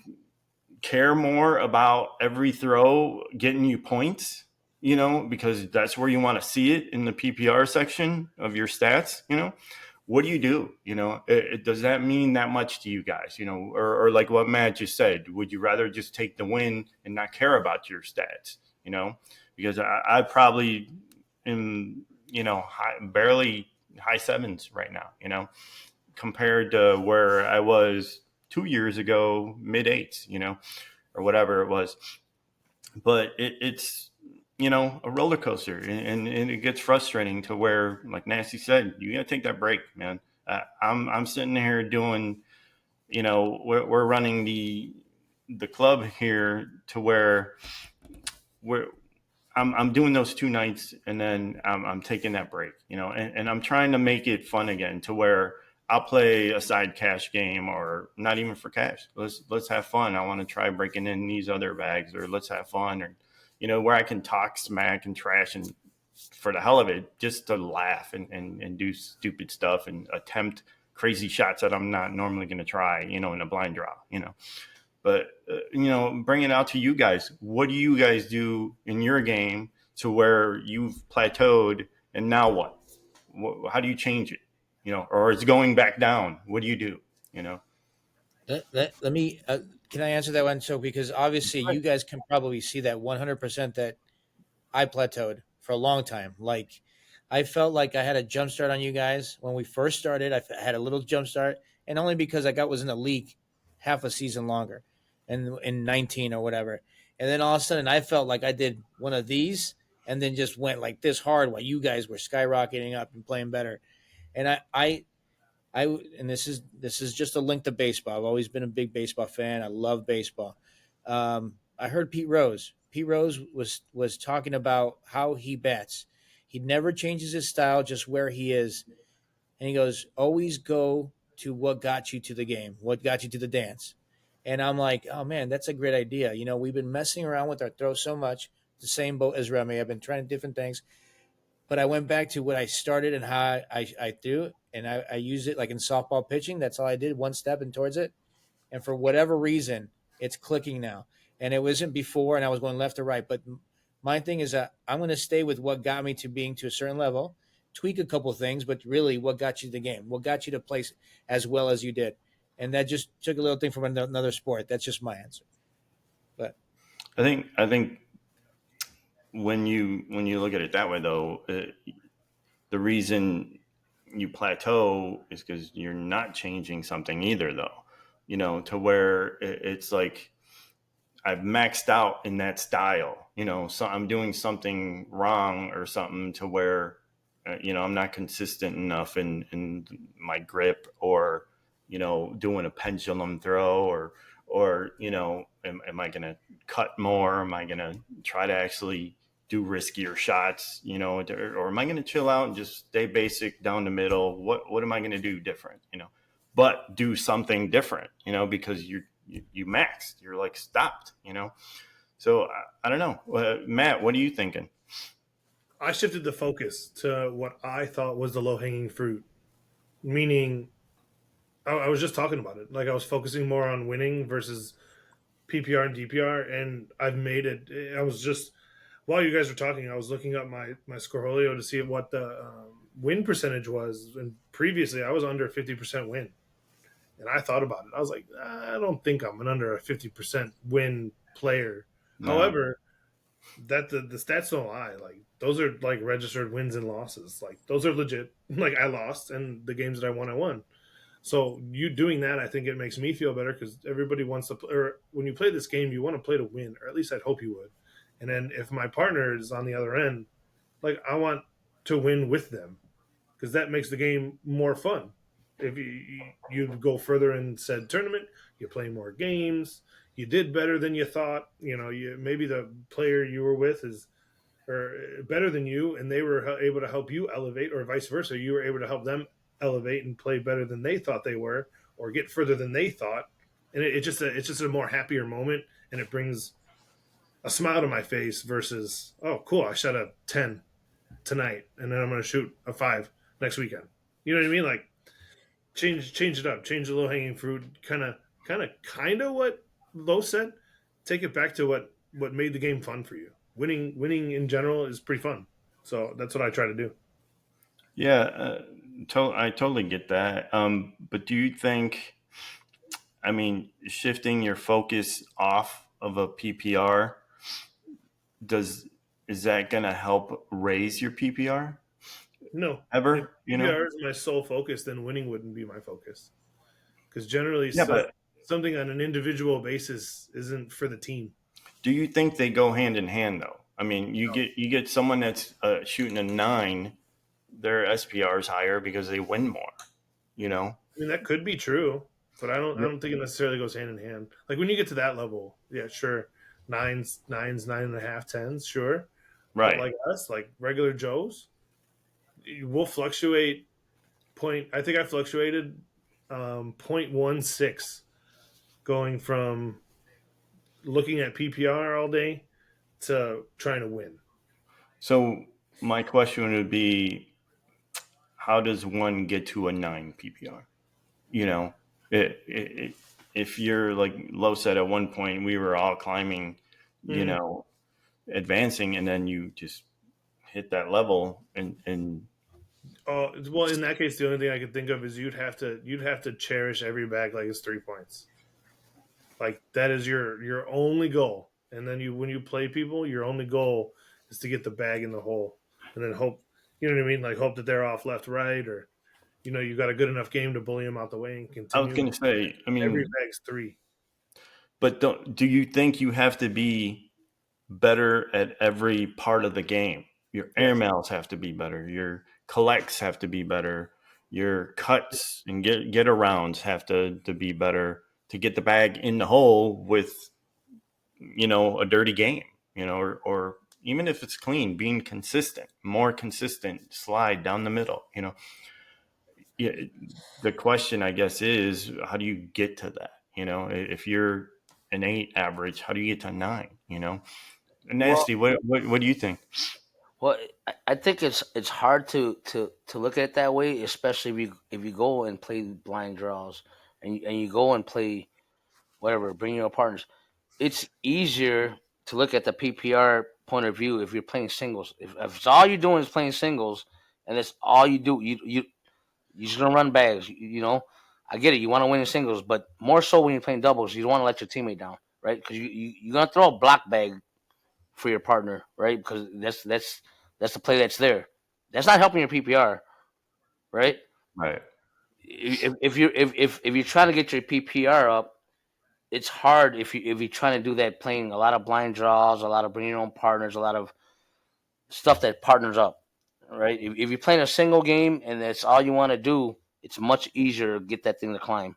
care more about every throw getting you points? Because that's where you want to see it in the PPR section of your stats. What do you do? Does that mean that much to you guys? Or like what Matt just said, would you rather just take the win and not care about your stats? Because I probably am, barely high sevens right now, compared to where I was 2 years ago, mid eights, or whatever it was. But it's a roller coaster, and it gets frustrating to where, like Nasty said, you got to take that break, man. I'm sitting here doing, we're running the club here to where we're I'm doing those 2 nights, and then I'm taking that break, and I'm trying to make it fun again, to where I'll play a side cash game, or not even for cash. Let's have fun. I want to try breaking in these other bags, or let's have fun, or where I can talk smack and trash, and for the hell of it, just to laugh and do stupid stuff and attempt crazy shots that I'm not normally going to try, in a blind draw. But bring it out to you guys. What do you guys do in your game to where you've plateaued, and now what? How do you change it? Or it's going back down. What do you do? Let me. Can I answer that one? So, because obviously you guys can probably see that 100% that I plateaued for a long time. Like, I felt like I had a jump start on you guys when we first started. Had a little jump start, and only because I got was in the league half a season longer, and in 19 or whatever. And then all of a sudden, I felt like I did one of these, and then just went like this hard while you guys were skyrocketing up and playing better. And I and this is just a link to baseball. I've always been a big baseball fan. I love baseball. I heard Pete Rose. Pete Rose was talking about how he bats. He never changes his style, just where he is. And he goes, always go to what got you to the game, what got you to the dance. And I'm like, oh man, that's a great idea. We've been messing around with our throw so much. The same boat as Remy. I've been trying different things, but I went back to what I started and how I threw it, and I used it like in softball pitching. That's all I did, one step and towards it. And for whatever reason, it's clicking now. And it wasn't before, and I was going left to right. But my thing is that I'm going to stay with what got me to being to a certain level, tweak a couple things, but really what got you to the game, what got you to play as well as you did. And that just took a little thing from another sport. That's just my answer. But I think when you look at it that way, though, the reason you plateau is because you're not changing something either, though. To where it's like I've maxed out in that style. So I'm doing something wrong or something to where I'm not consistent enough in my grip, or doing a pendulum throw, or am I going to cut more? Am I going to try to actually do riskier shots? Or am I going to chill out and just stay basic down the middle? What am I going to do different? But do something different, because you maxed, you're like stopped, So I don't know, Matt, what are you thinking? I shifted the focus to what I thought was the low hanging fruit, meaning I was just talking about it. Like I was focusing more on winning versus PPR and DPR, and I've made it. I was just while you guys were talking, I was looking up my Scorolio to see what the win percentage was, and previously I was under 50% win, and I thought about it. I was like, I don't think I'm an under a 50% win player. No. However, that the stats don't lie. Like those are like registered wins and losses. Like those are legit. Like I lost, and the games that I won, I won. So you doing that, I think it makes me feel better because everybody wants to. Or when you play this game, you want to play to win, or at least I'd hope you would. And then if my partner is on the other end, like I want to win with them because that makes the game more fun. If you go further in said tournament, you play more games. You did better than you thought. You maybe the player you were with is or better than you, and they were able to help you elevate, or vice versa. You were able to help them elevate and play better than they thought they were, or get further than they thought. And it's just a more happier moment, and it brings a smile to my face versus oh cool, I shot a 10 tonight, and then I'm going to shoot a 5 next weekend. You know what I mean? Like change it up, change the low hanging fruit, kind of what Lowe said. Take it back to what made the game fun for you. Winning in general is pretty fun, so that's what I try to do. Yeah, I totally get that. But do you think, I mean, shifting your focus off of a PPR, does is that going to help raise your PPR No, if ever? PPR is my sole focus, then winning wouldn't be my focus because generally Yeah, but something on an individual basis isn't for the team. do you think they go hand in hand though? I mean, you get someone that's shooting a 9, their SPR is higher because they win more. You know, I mean, that could be true, but I don't think it necessarily goes hand in hand. Like when you get to that level, yeah, sure, nines, 9.5, tens, sure. But right? like us, like regular Joes, we'll fluctuate. I think I fluctuated 0.16 going from looking at PPR all day to trying to win. So my question would be, how does one get to a 9 PPR? You know, if you're like Low said at one point, we were all climbing, Mm. advancing, and then you just hit that level, and Oh well, in that case, the only thing I could think of is you'd have to cherish every bag like it's 3 points. Like that is your only goal. And then when you play people, your only goal is to get the bag in the hole, and then hope you know what I mean. Like hope that they're off left, right, or you got a good enough game to bully them out the way and I was continue. going to say, I Every mean, bag's three. but do you think you have to be better at every part of the game? Your air Yes. mails have to be better. Your collects have to be better. Your cuts and get arounds have to be better to get the bag in the hole with a dirty game, or even if it's clean, being consistent, more consistent slide down the middle. Yeah, the question I guess is, how do you get to that? If you're an 8 average, how do you get to 9? Well, Nasty. What do you think? well, I think it's hard to look at it that way, especially if you go and play blind draws and you go and play whatever, bring your partners. It's easier to look at the PPR point of view if you're playing singles. If it's all you're doing is playing singles, and it's all you do, you're just gonna run bags. I get it. You want to win in singles, but more so when you're playing doubles, you don't want to let your teammate down, right? Because you're gonna throw a block bag for your partner, right? Because that's the play that's there. That's not helping your PPR, right? Right. If you're trying to get your PPR up, it's hard if you're trying to do that, playing a lot of blind draws, a lot of bringing your own partners, a lot of stuff that partners up, right? If you're playing a single game and that's all you want to do, it's much easier to get that thing to climb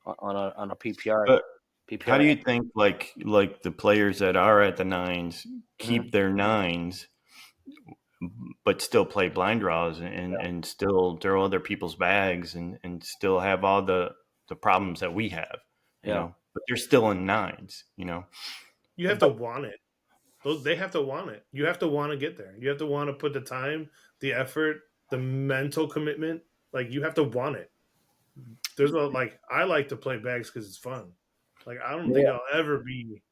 on a PPR But how PPR. do you think like the players that are at the nines Mm-hmm. keep their nines but still play blind draws Yeah. and still throw other people's bags and still have all the problems that we have, Yeah. but they're still in nines. You have to want it. They have to want it. You have to want to get there. You have to want to put the time, the effort, the mental commitment. Like you have to want it. There's a like I like to play bags because it's fun. Like I don't think Yeah. I'll ever be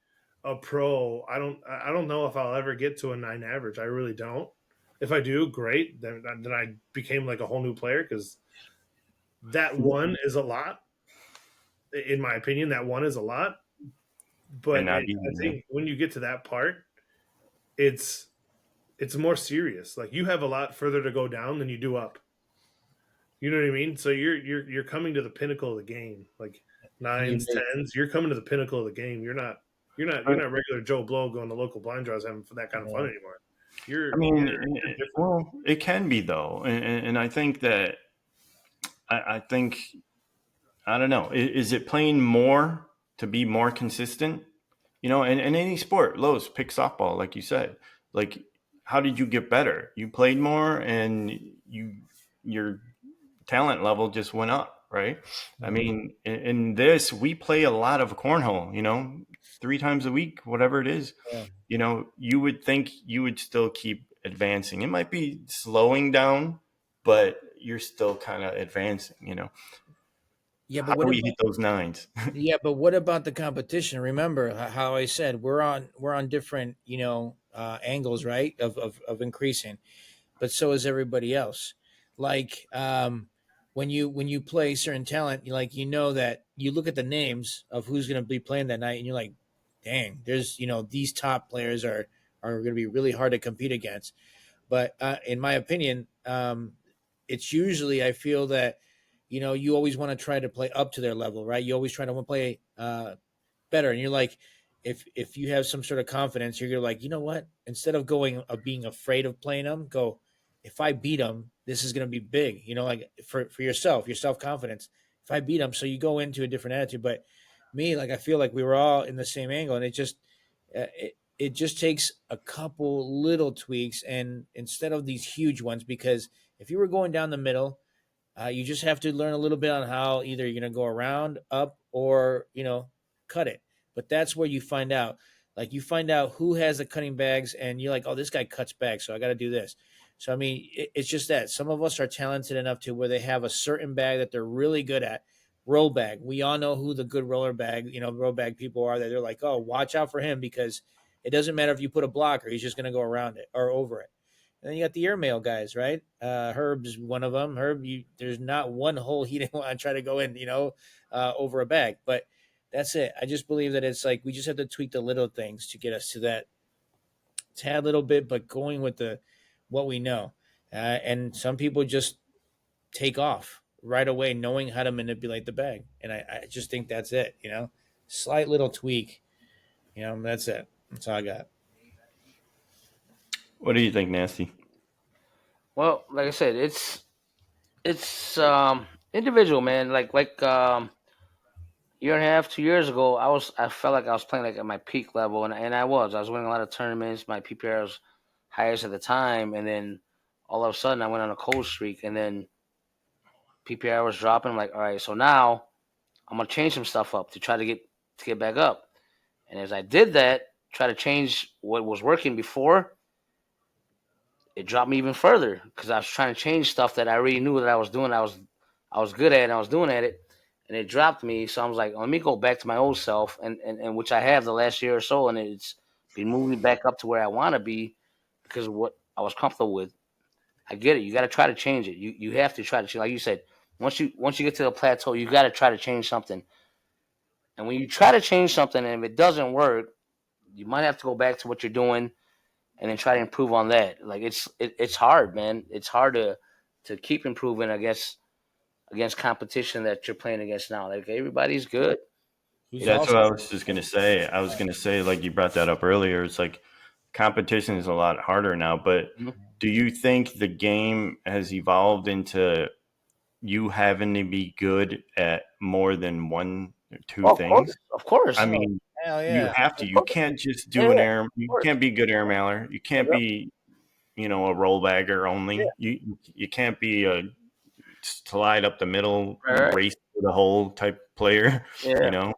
a pro. I don't know if I'll ever get to a 9 average. I really don't. If I do, great. Then I became like a whole new player because that one is a lot. In my opinion, that one is a lot. And But not I even think when you get to that part, it's it's more serious. Like you have a lot further to go down than you do up. You know what I mean? So you're coming to the pinnacle of the game. Like You nines, make tens, you're coming to the pinnacle of the game. You're not regular Joe Blow going to local blind draws having that kind of fun anymore. I mean, You're different. well, it can be though, and I think that I think I don't know. Is it playing more to be more consistent? In any sport, Lowe's, pick softball, like you said. Like, how did you get better? You played more, and your talent level just went up, right? I Mhm. mean, in this, we play a lot of cornhole. 3 times a week, whatever it is. Yeah. You would think you would still keep advancing. It might be slowing down, but you're still kind of advancing. Yeah, but How do what we about hit those nines? the competition? Remember how I said we're on different angles, right? Of increasing, but so is everybody else. Like when you play certain talent, like that you look at the names of who's going to be playing that night, and you're like, dang, there's these top players are going to be really hard to compete against. But in my opinion, it's usually I feel that you always want to try to play up to their level, right? You always try to play better, and you're like, if you have some sort of confidence, you're like, you know what? Instead of being afraid of playing them, go. If I beat them, this is going to be big. Like for yourself, your self confidence. If I beat them, so you go into a different attitude. But me, like I feel like we were all in the same angle, and it just takes a couple little tweaks, and instead of these huge ones, because if you were going down the middle, you just have to learn a little bit on how either you're going to go around, up, or cut it. But that's where you find out. Like you find out who has the cutting bags, and you're like, oh, this guy cuts bags, so I got to do this. So I mean, it's just that some of us are talented enough to where they have a certain bag that they're really good at. Roll bag. We all know who the good roll bag people are. That they're like, oh, watch out for him because it doesn't matter if you put a blocker, he's just going to go around it or over it. And then you got the airmail guys, right? Herb's one of them. Herb, there's not one hole he didn't want to try to go in, over a bag. But that's it. I just believe that it's like we just have to tweak the little things to get us to that tad little bit, but going with the what we know. And some people just take off right away, knowing how to manipulate the bag. And I just think that's it. Slight little tweak, that's it. That's all I got. What do you think, Nasty? Well, like I said, it's individual, man. Like year and a half, 2 years ago, I felt like I was playing like at my peak level, and I was winning a lot of tournaments. My PPR was highest at the time, and then all of a sudden I went on a cold streak, and then PPR was dropping. I'm like, all right, so now I'm gonna change some stuff up to try to get back up. And as I did that, try to change what was working before, it dropped me even further because I was trying to change stuff that I already knew that I was doing. I was good at, and I was doing at it, and it dropped me. So I was like, let me go back to my old self, and which I have the last year or so, and it's been moving back up to where I want to be because of what I was comfortable with. I get it. You got to try to change it. You have to try to change. Like you said, once you get to the plateau, you got to try to change something. And when you try to change something and if it doesn't work, you might have to go back to what you're doing and then try to improve on that. Like it's hard, man. It's hard to keep improving against competition that you're playing against now. Like everybody's good. Who's You know? That's what also I was just gonna say. I was gonna say, like you brought that up earlier. It's like competition is a lot harder now. But Mhm. do you think the game has evolved into you having to be good at more than one or two Oh, of course, things? of course, I oh mean, hell you yeah. have to. of You course. can't just Yeah, do yeah, an of air. You course. can't be good air mailer. You can't Yep. be, a roll bagger Yeah, only. You can't be a slide up the middle, right, right. race to the hole type player. You Yeah, know,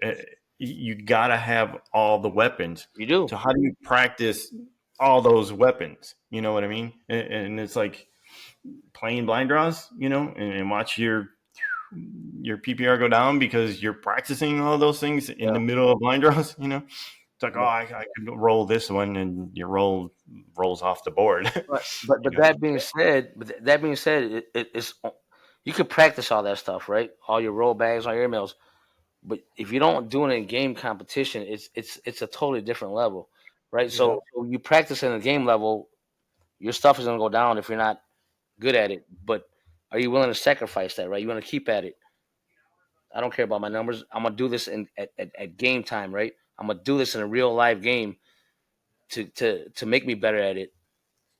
Uh, you gotta have all the weapons. you do. So how do you practice all those weapons? You know what I mean? And it's like playing blind draws. And watch your PPR go down because you're practicing all those things in Yeah, the middle of blind draws. It's like, oh, yeah. I could roll this one, and your roll rolls off the board. But you know, that being said, it's you could practice all that stuff, right? All your roll bags, all your emails. But if you don't do it in game competition, it's a totally different level, right? Yeah. So you practice in a game level, your stuff is gonna go down if you're not good at it. But are you willing to sacrifice that, right? You want to keep at it. I don't care about my numbers. I'm gonna do this at game time, right? I'm gonna do this in a real live game to make me better at it.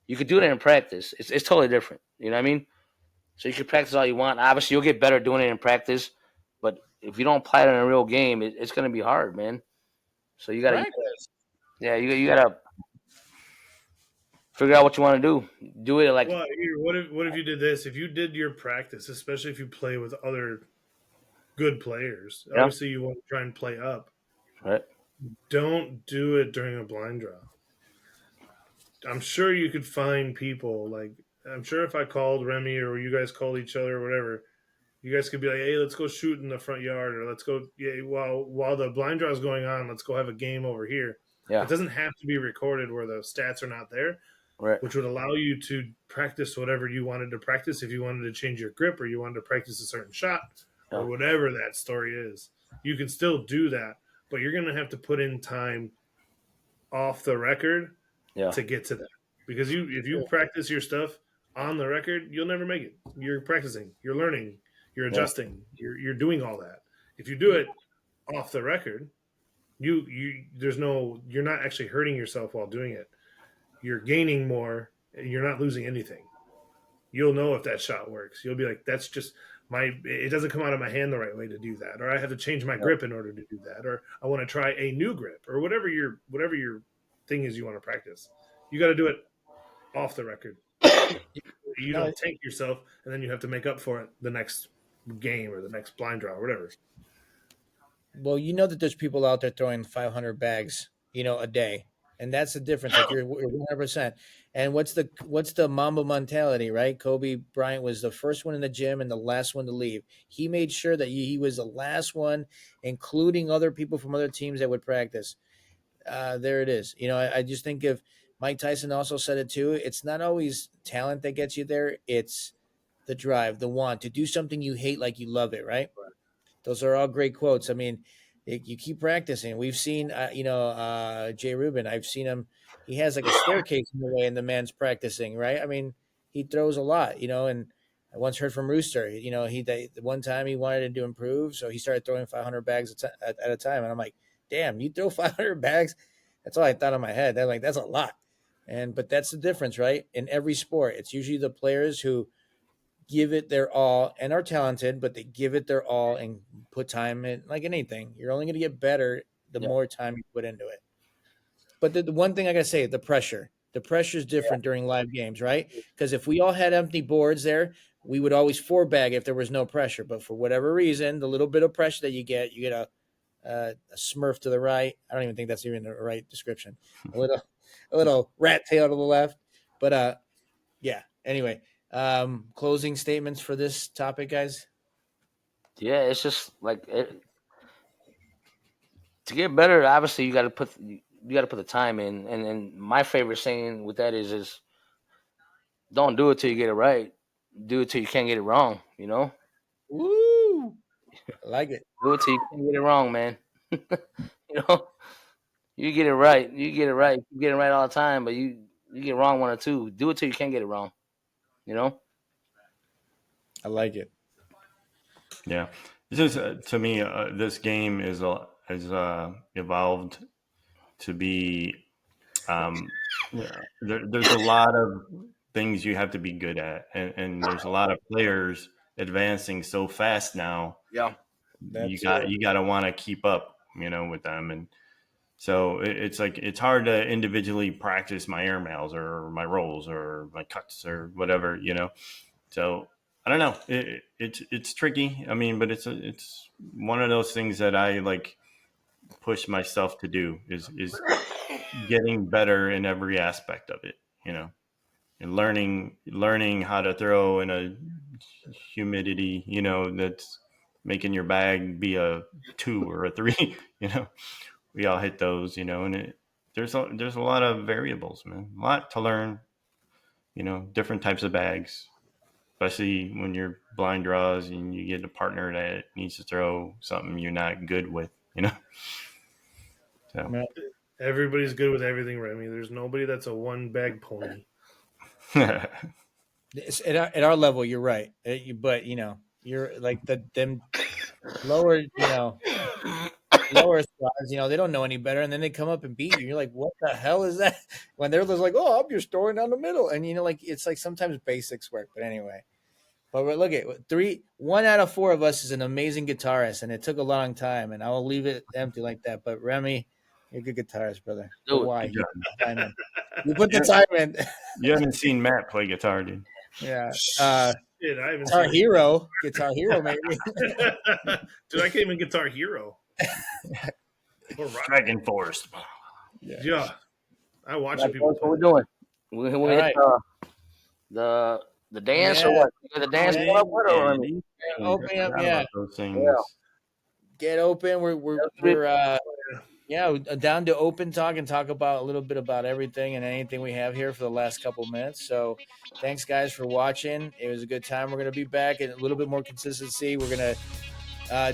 You could do that in practice. It's totally different. You know what I mean? So you can practice all you want. Obviously, you'll get better doing it in practice, but if you don't apply it in a real game, it's gonna be hard, man. So Practice. yeah, you gotta figure out what you want to do. Do it like Well, here, what if you did this? If you did your practice, especially if you play with other good players, yeah, obviously you want to try and play up. right, Don't do it during a blind draw. I'm sure you could find people like I'm sure if I called Remy or you guys called each other or whatever, you guys could be like, "Hey, let's go shoot in the front yard," or "Let's go, yeah, while the blind draw is going on, let's go have a game over here." It yeah, doesn't have to be recorded where the stats are not there, right, which would allow you to practice whatever you wanted to practice. If you wanted to change your grip or you wanted to practice a certain shot or yeah, whatever that story is, you can still do that. But you're going to have to put in time off the record yeah, to get to that. Because if you practice your stuff on the record, you'll never make it. You're practicing, you're learning, you're yeah, adjusting, you're doing all that. If you do it off the record, you're not actually hurting yourself while doing it. You're gaining more. You're not losing anything. You'll know if that shot works. You'll be like, that's just my. It doesn't come out of my hand the right way to do that, or I have to change my yeah, grip in order to do that, or I want to try a new grip, or whatever your thing is you want to practice. You got to do it off the record. You No, don't tank yourself, and then you have to make up for it the next game or the next blind draw or whatever. well, you know that there's people out there throwing 500 bags, a day, and that's the difference. Like you're 100%. And what's the Mamba mentality, right? Kobe Bryant was the first one in the gym and the last one to leave. He made sure that he was the last one, including other people from other teams that would practice. There it is. I just think of Mike Tyson also said it too. It's not always talent that gets you there. It's the drive, the want to do something you hate like you love it, right? Those are all great quotes. I mean, you keep practicing. We've seen, Jay Rubin. I've seen him. He has like a staircase in the way, and the man's practicing, right? I mean, he throws a lot, and I once heard from Rooster. The one time he wanted to improve, so he started throwing 500 bags at a time, and I'm like, damn, you throw 500 bags? That's all I thought in my head. They're like, that's a lot, but that's the difference, right? In every sport, it's usually the players who give it their all and are talented, but they give it their all and put time in. Like anything, you're only going to get better the yeah, more time you put into it. But the one thing I got to say, the pressure is different during live games, right? Because if we all had empty boards there, we would always four bag if there was no pressure. But for whatever reason, the little bit of pressure that you get a Smurf to the right. I don't even think that's even the right description. A little, a little rat tail to the left. But yeah. Anyway, closing statements for this topic, guys. yeah. It's just like to get better. Obviously, you got to put the time in. And my favorite saying with that is don't do it till you get it right. Do it till you can't get it wrong. You know, Woo! I like it. do it till you can't get it wrong, man. You know. You get it right. You get it right. You get it right all the time, but you get wrong one or two. Do it till you can't get it wrong. You know? I like it. Yeah, this is to me. This game is evolved to be. Yeah, there's a lot of things you have to be good at, and there's a lot of players advancing so fast now. Yeah. That's You got to want to keep up, with them, and so it's like it's hard to individually practice my air mails or my rolls or my cuts or whatever. So I don't know. It's tricky. I mean, but it's one of those things that I like push myself to do is getting better in every aspect of it. And learning how to throw in a humidity, that's making your bag be a 2 or a 3. We all hit those, and there's a lot of variables, man. A lot to learn, different types of bags, especially when you're blind draws and you get a partner that needs to throw something you're not good with. So yeah. Everybody's good with everything, Remy. There's nobody that's a one bag pony. At our level, you're right. But you're like them lower, lower squads. They don't know any better, and then they come up and beat you. You're like, what the hell is that? When they're just like, oh, I'm just throwing down the middle, and like it's like sometimes basics work. But anyway, but look at one out of four of us is an amazing guitarist, and it took a long time, and I will leave it empty like that. But Remy, you're a good guitarist, brother. But Do it. why? Good job. You put the time in. You haven't seen Matt play guitar, dude. Yeah. Shit, I haven't Guitar seen Hero. Guitar Hero, maybe. Dude, I came in Guitar Hero. Or rock. Dragon Forest. Yeah. I watch Like, it. People what we're doing? We hit right. the dance Yeah. or what? You got the dance Yeah. one up with or I mean, Open up, I forgot yeah. about those things. Yeah. Get open. We're down to open talk and talk about a little bit about everything and anything we have here for the last couple minutes. So thanks guys for watching. It was a good time. We're gonna be back and a little bit more consistency. We're gonna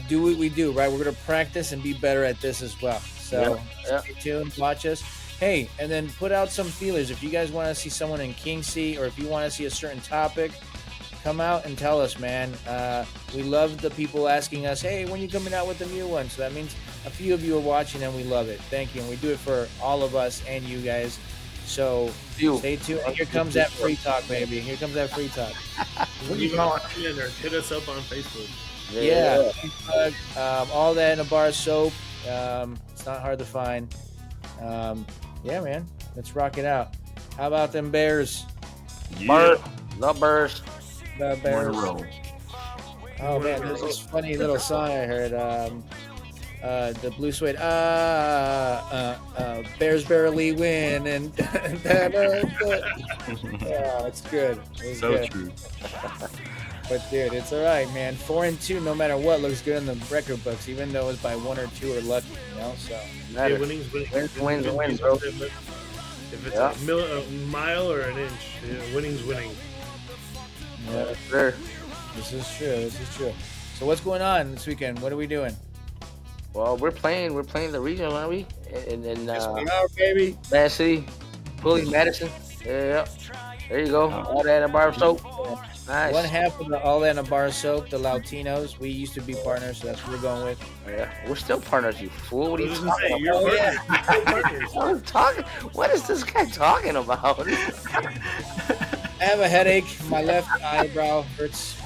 do what we do, right? We're gonna practice and be better at this as well. So stay tuned, watch us. Hey, and then put out some feelers. If you guys want to see someone in Kingsey or if you want to see a certain topic, come out and tell us, man. We love the people asking us, hey, when you coming out with the new one? So that means a few of you are watching and we love it. Thank you. And we do it for all of us and you guys. So stay tuned. And here comes that free talk, baby. Here comes that free talk. leave it on or hit us up on Facebook. Yeah. All that in a bar of soap. It's not hard to find. Yeah, man. Let's rock it out. How about them Bears? Yeah. The Bears. The Bears. Oh man, there's this funny little song I heard. The Blue Suede. Bears barely win, and it's good. It's So good. true. But dude, it's all right, man. 4-2, no matter what, looks good in the record books, even though it's by 1 or 2 or lucky, So Hey, winning's winning. Wins, bro. If it's a mile or an inch, winning's winning. yeah, Sure. this is true. So what's going on this weekend? What are we doing? Well, we're playing the regional, aren't we? In We are, baby. Bad City, Pulley, Madison. Yeah. There you go. All that in a bar of soap. Nice. One half of the All That in a Bar of Soap, the Latinos. We used to be partners, so that's what we're going with. Yeah, we're still partners, you fool. What are you What talking about? you're yeah. partners. What, are talking? What is this guy talking about? I have a headache. My left eyebrow hurts.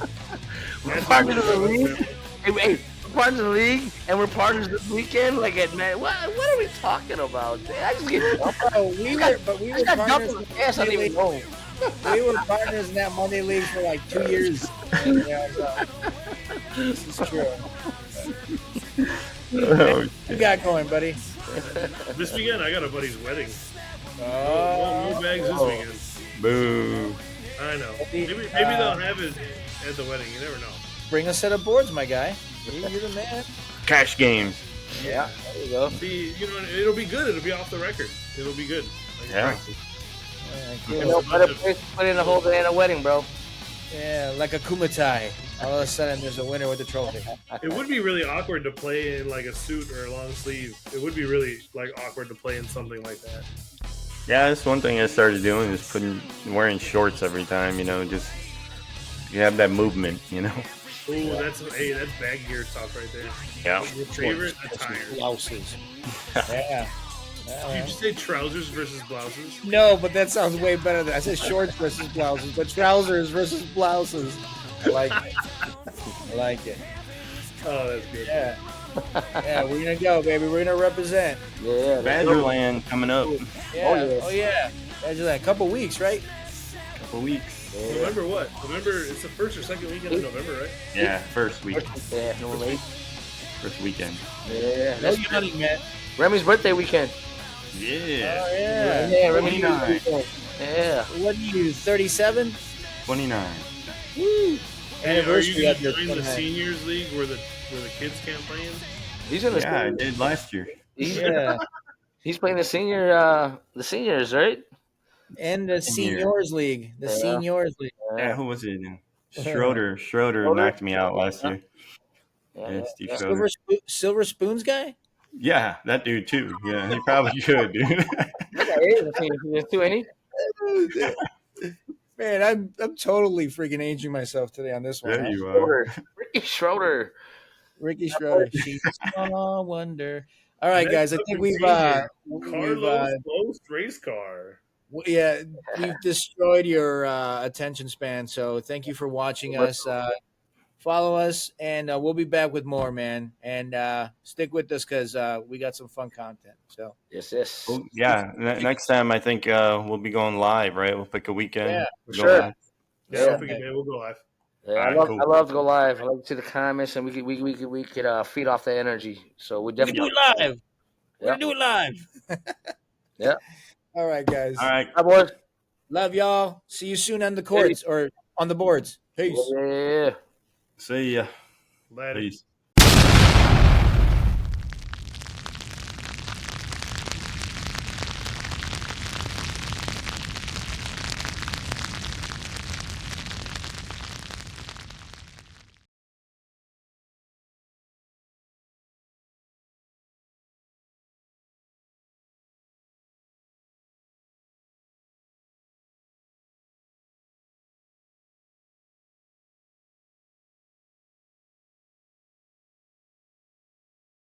We're partners of the league. Hey, we're partners of the league, and we're partners this weekend. Like at man, what are we talking about? I just get dumped. We I were got dumped partners. in the past. I didn't even know. We were partners in that Monday league for like 2 years. Yeah, so this is true. What you got going, buddy? This weekend, I got a buddy's wedding. Oh, More bags this weekend. Boo. I know. Maybe they'll have it at the wedding. You never know. bring a set of boards, my guy. You're the man. Cash games. Yeah, there you go. It'll be good. It'll be off the record. It'll be good. Yeah. Yeah, You cool. know, better place to put in a whole day and a wedding, bro. Yeah, like a kumatai. All of a sudden, there's a winner with the trophy. It would be really awkward to play in like a suit or a long sleeve. It would be really like awkward to play in something like that. Yeah, that's one thing I started doing is wearing shorts every time. Just you have that movement. Oh, that's bag gear talk right there. Yeah. Your favorite attire? Blouses. Yeah. Did you say trousers versus blouses? No, but that sounds way better than I said shorts versus blouses, but trousers versus blouses. I like it. I like it. Oh, that's good. Yeah. Yeah, we're gonna go, baby. We're gonna represent. Yeah, Badgerland coming up. Yeah. Oh yeah. Badgerland. A couple weeks, right? Couple weeks. November what? November. It's the first or second weekend of November, right? Yeah, first week. Yeah, no late. First weekend. Yeah, That's money, man. Remy's birthday weekend. Yeah. Oh yeah. Yeah, Remy's 29. birthday weekend. Yeah. What are you? 37? 29. Woo. Hey, are you Anniversary gonna of your join the 29. seniors league where the kids can't play in? He's in the Yeah, I did last year. Yeah. He's playing the seniors, right? And the Senior. Seniors League. The Yeah. Seniors League. Yeah, who was it? Schroeder knocked me out last year. Yeah, Steve Schroeder. Silver Spoons guy? Yeah, that dude too. Yeah, he probably could, dude. He's too, ain't he? Man, I'm totally freaking aging myself today on this one. There Huh? you are. Ricky Schroeder. Ricky Schroeder. She's a wonder. All right, Next guys. I up think in we've Carlos Ghost race car. yeah, we've destroyed your attention span. So thank you for watching us. Follow us, and we'll be back with more, man. And stick with us because we got some fun content. So Yes. Well, yeah, next time I think we'll be going live, right? We'll pick a weekend. Yeah, for Go sure. live. Yeah, we'll pick a day. We'll go live. Yeah, Alright, I cool. love to go live. I like to see the comments, and we could feed off the energy. So we we can do definitely it live. We're Yeah. gonna do it live. Yeah. All right, guys. All right. Hi, boys. Love y'all. See you soon on the courts or on the boards. Peace. Yeah. See ya. Later. Peace.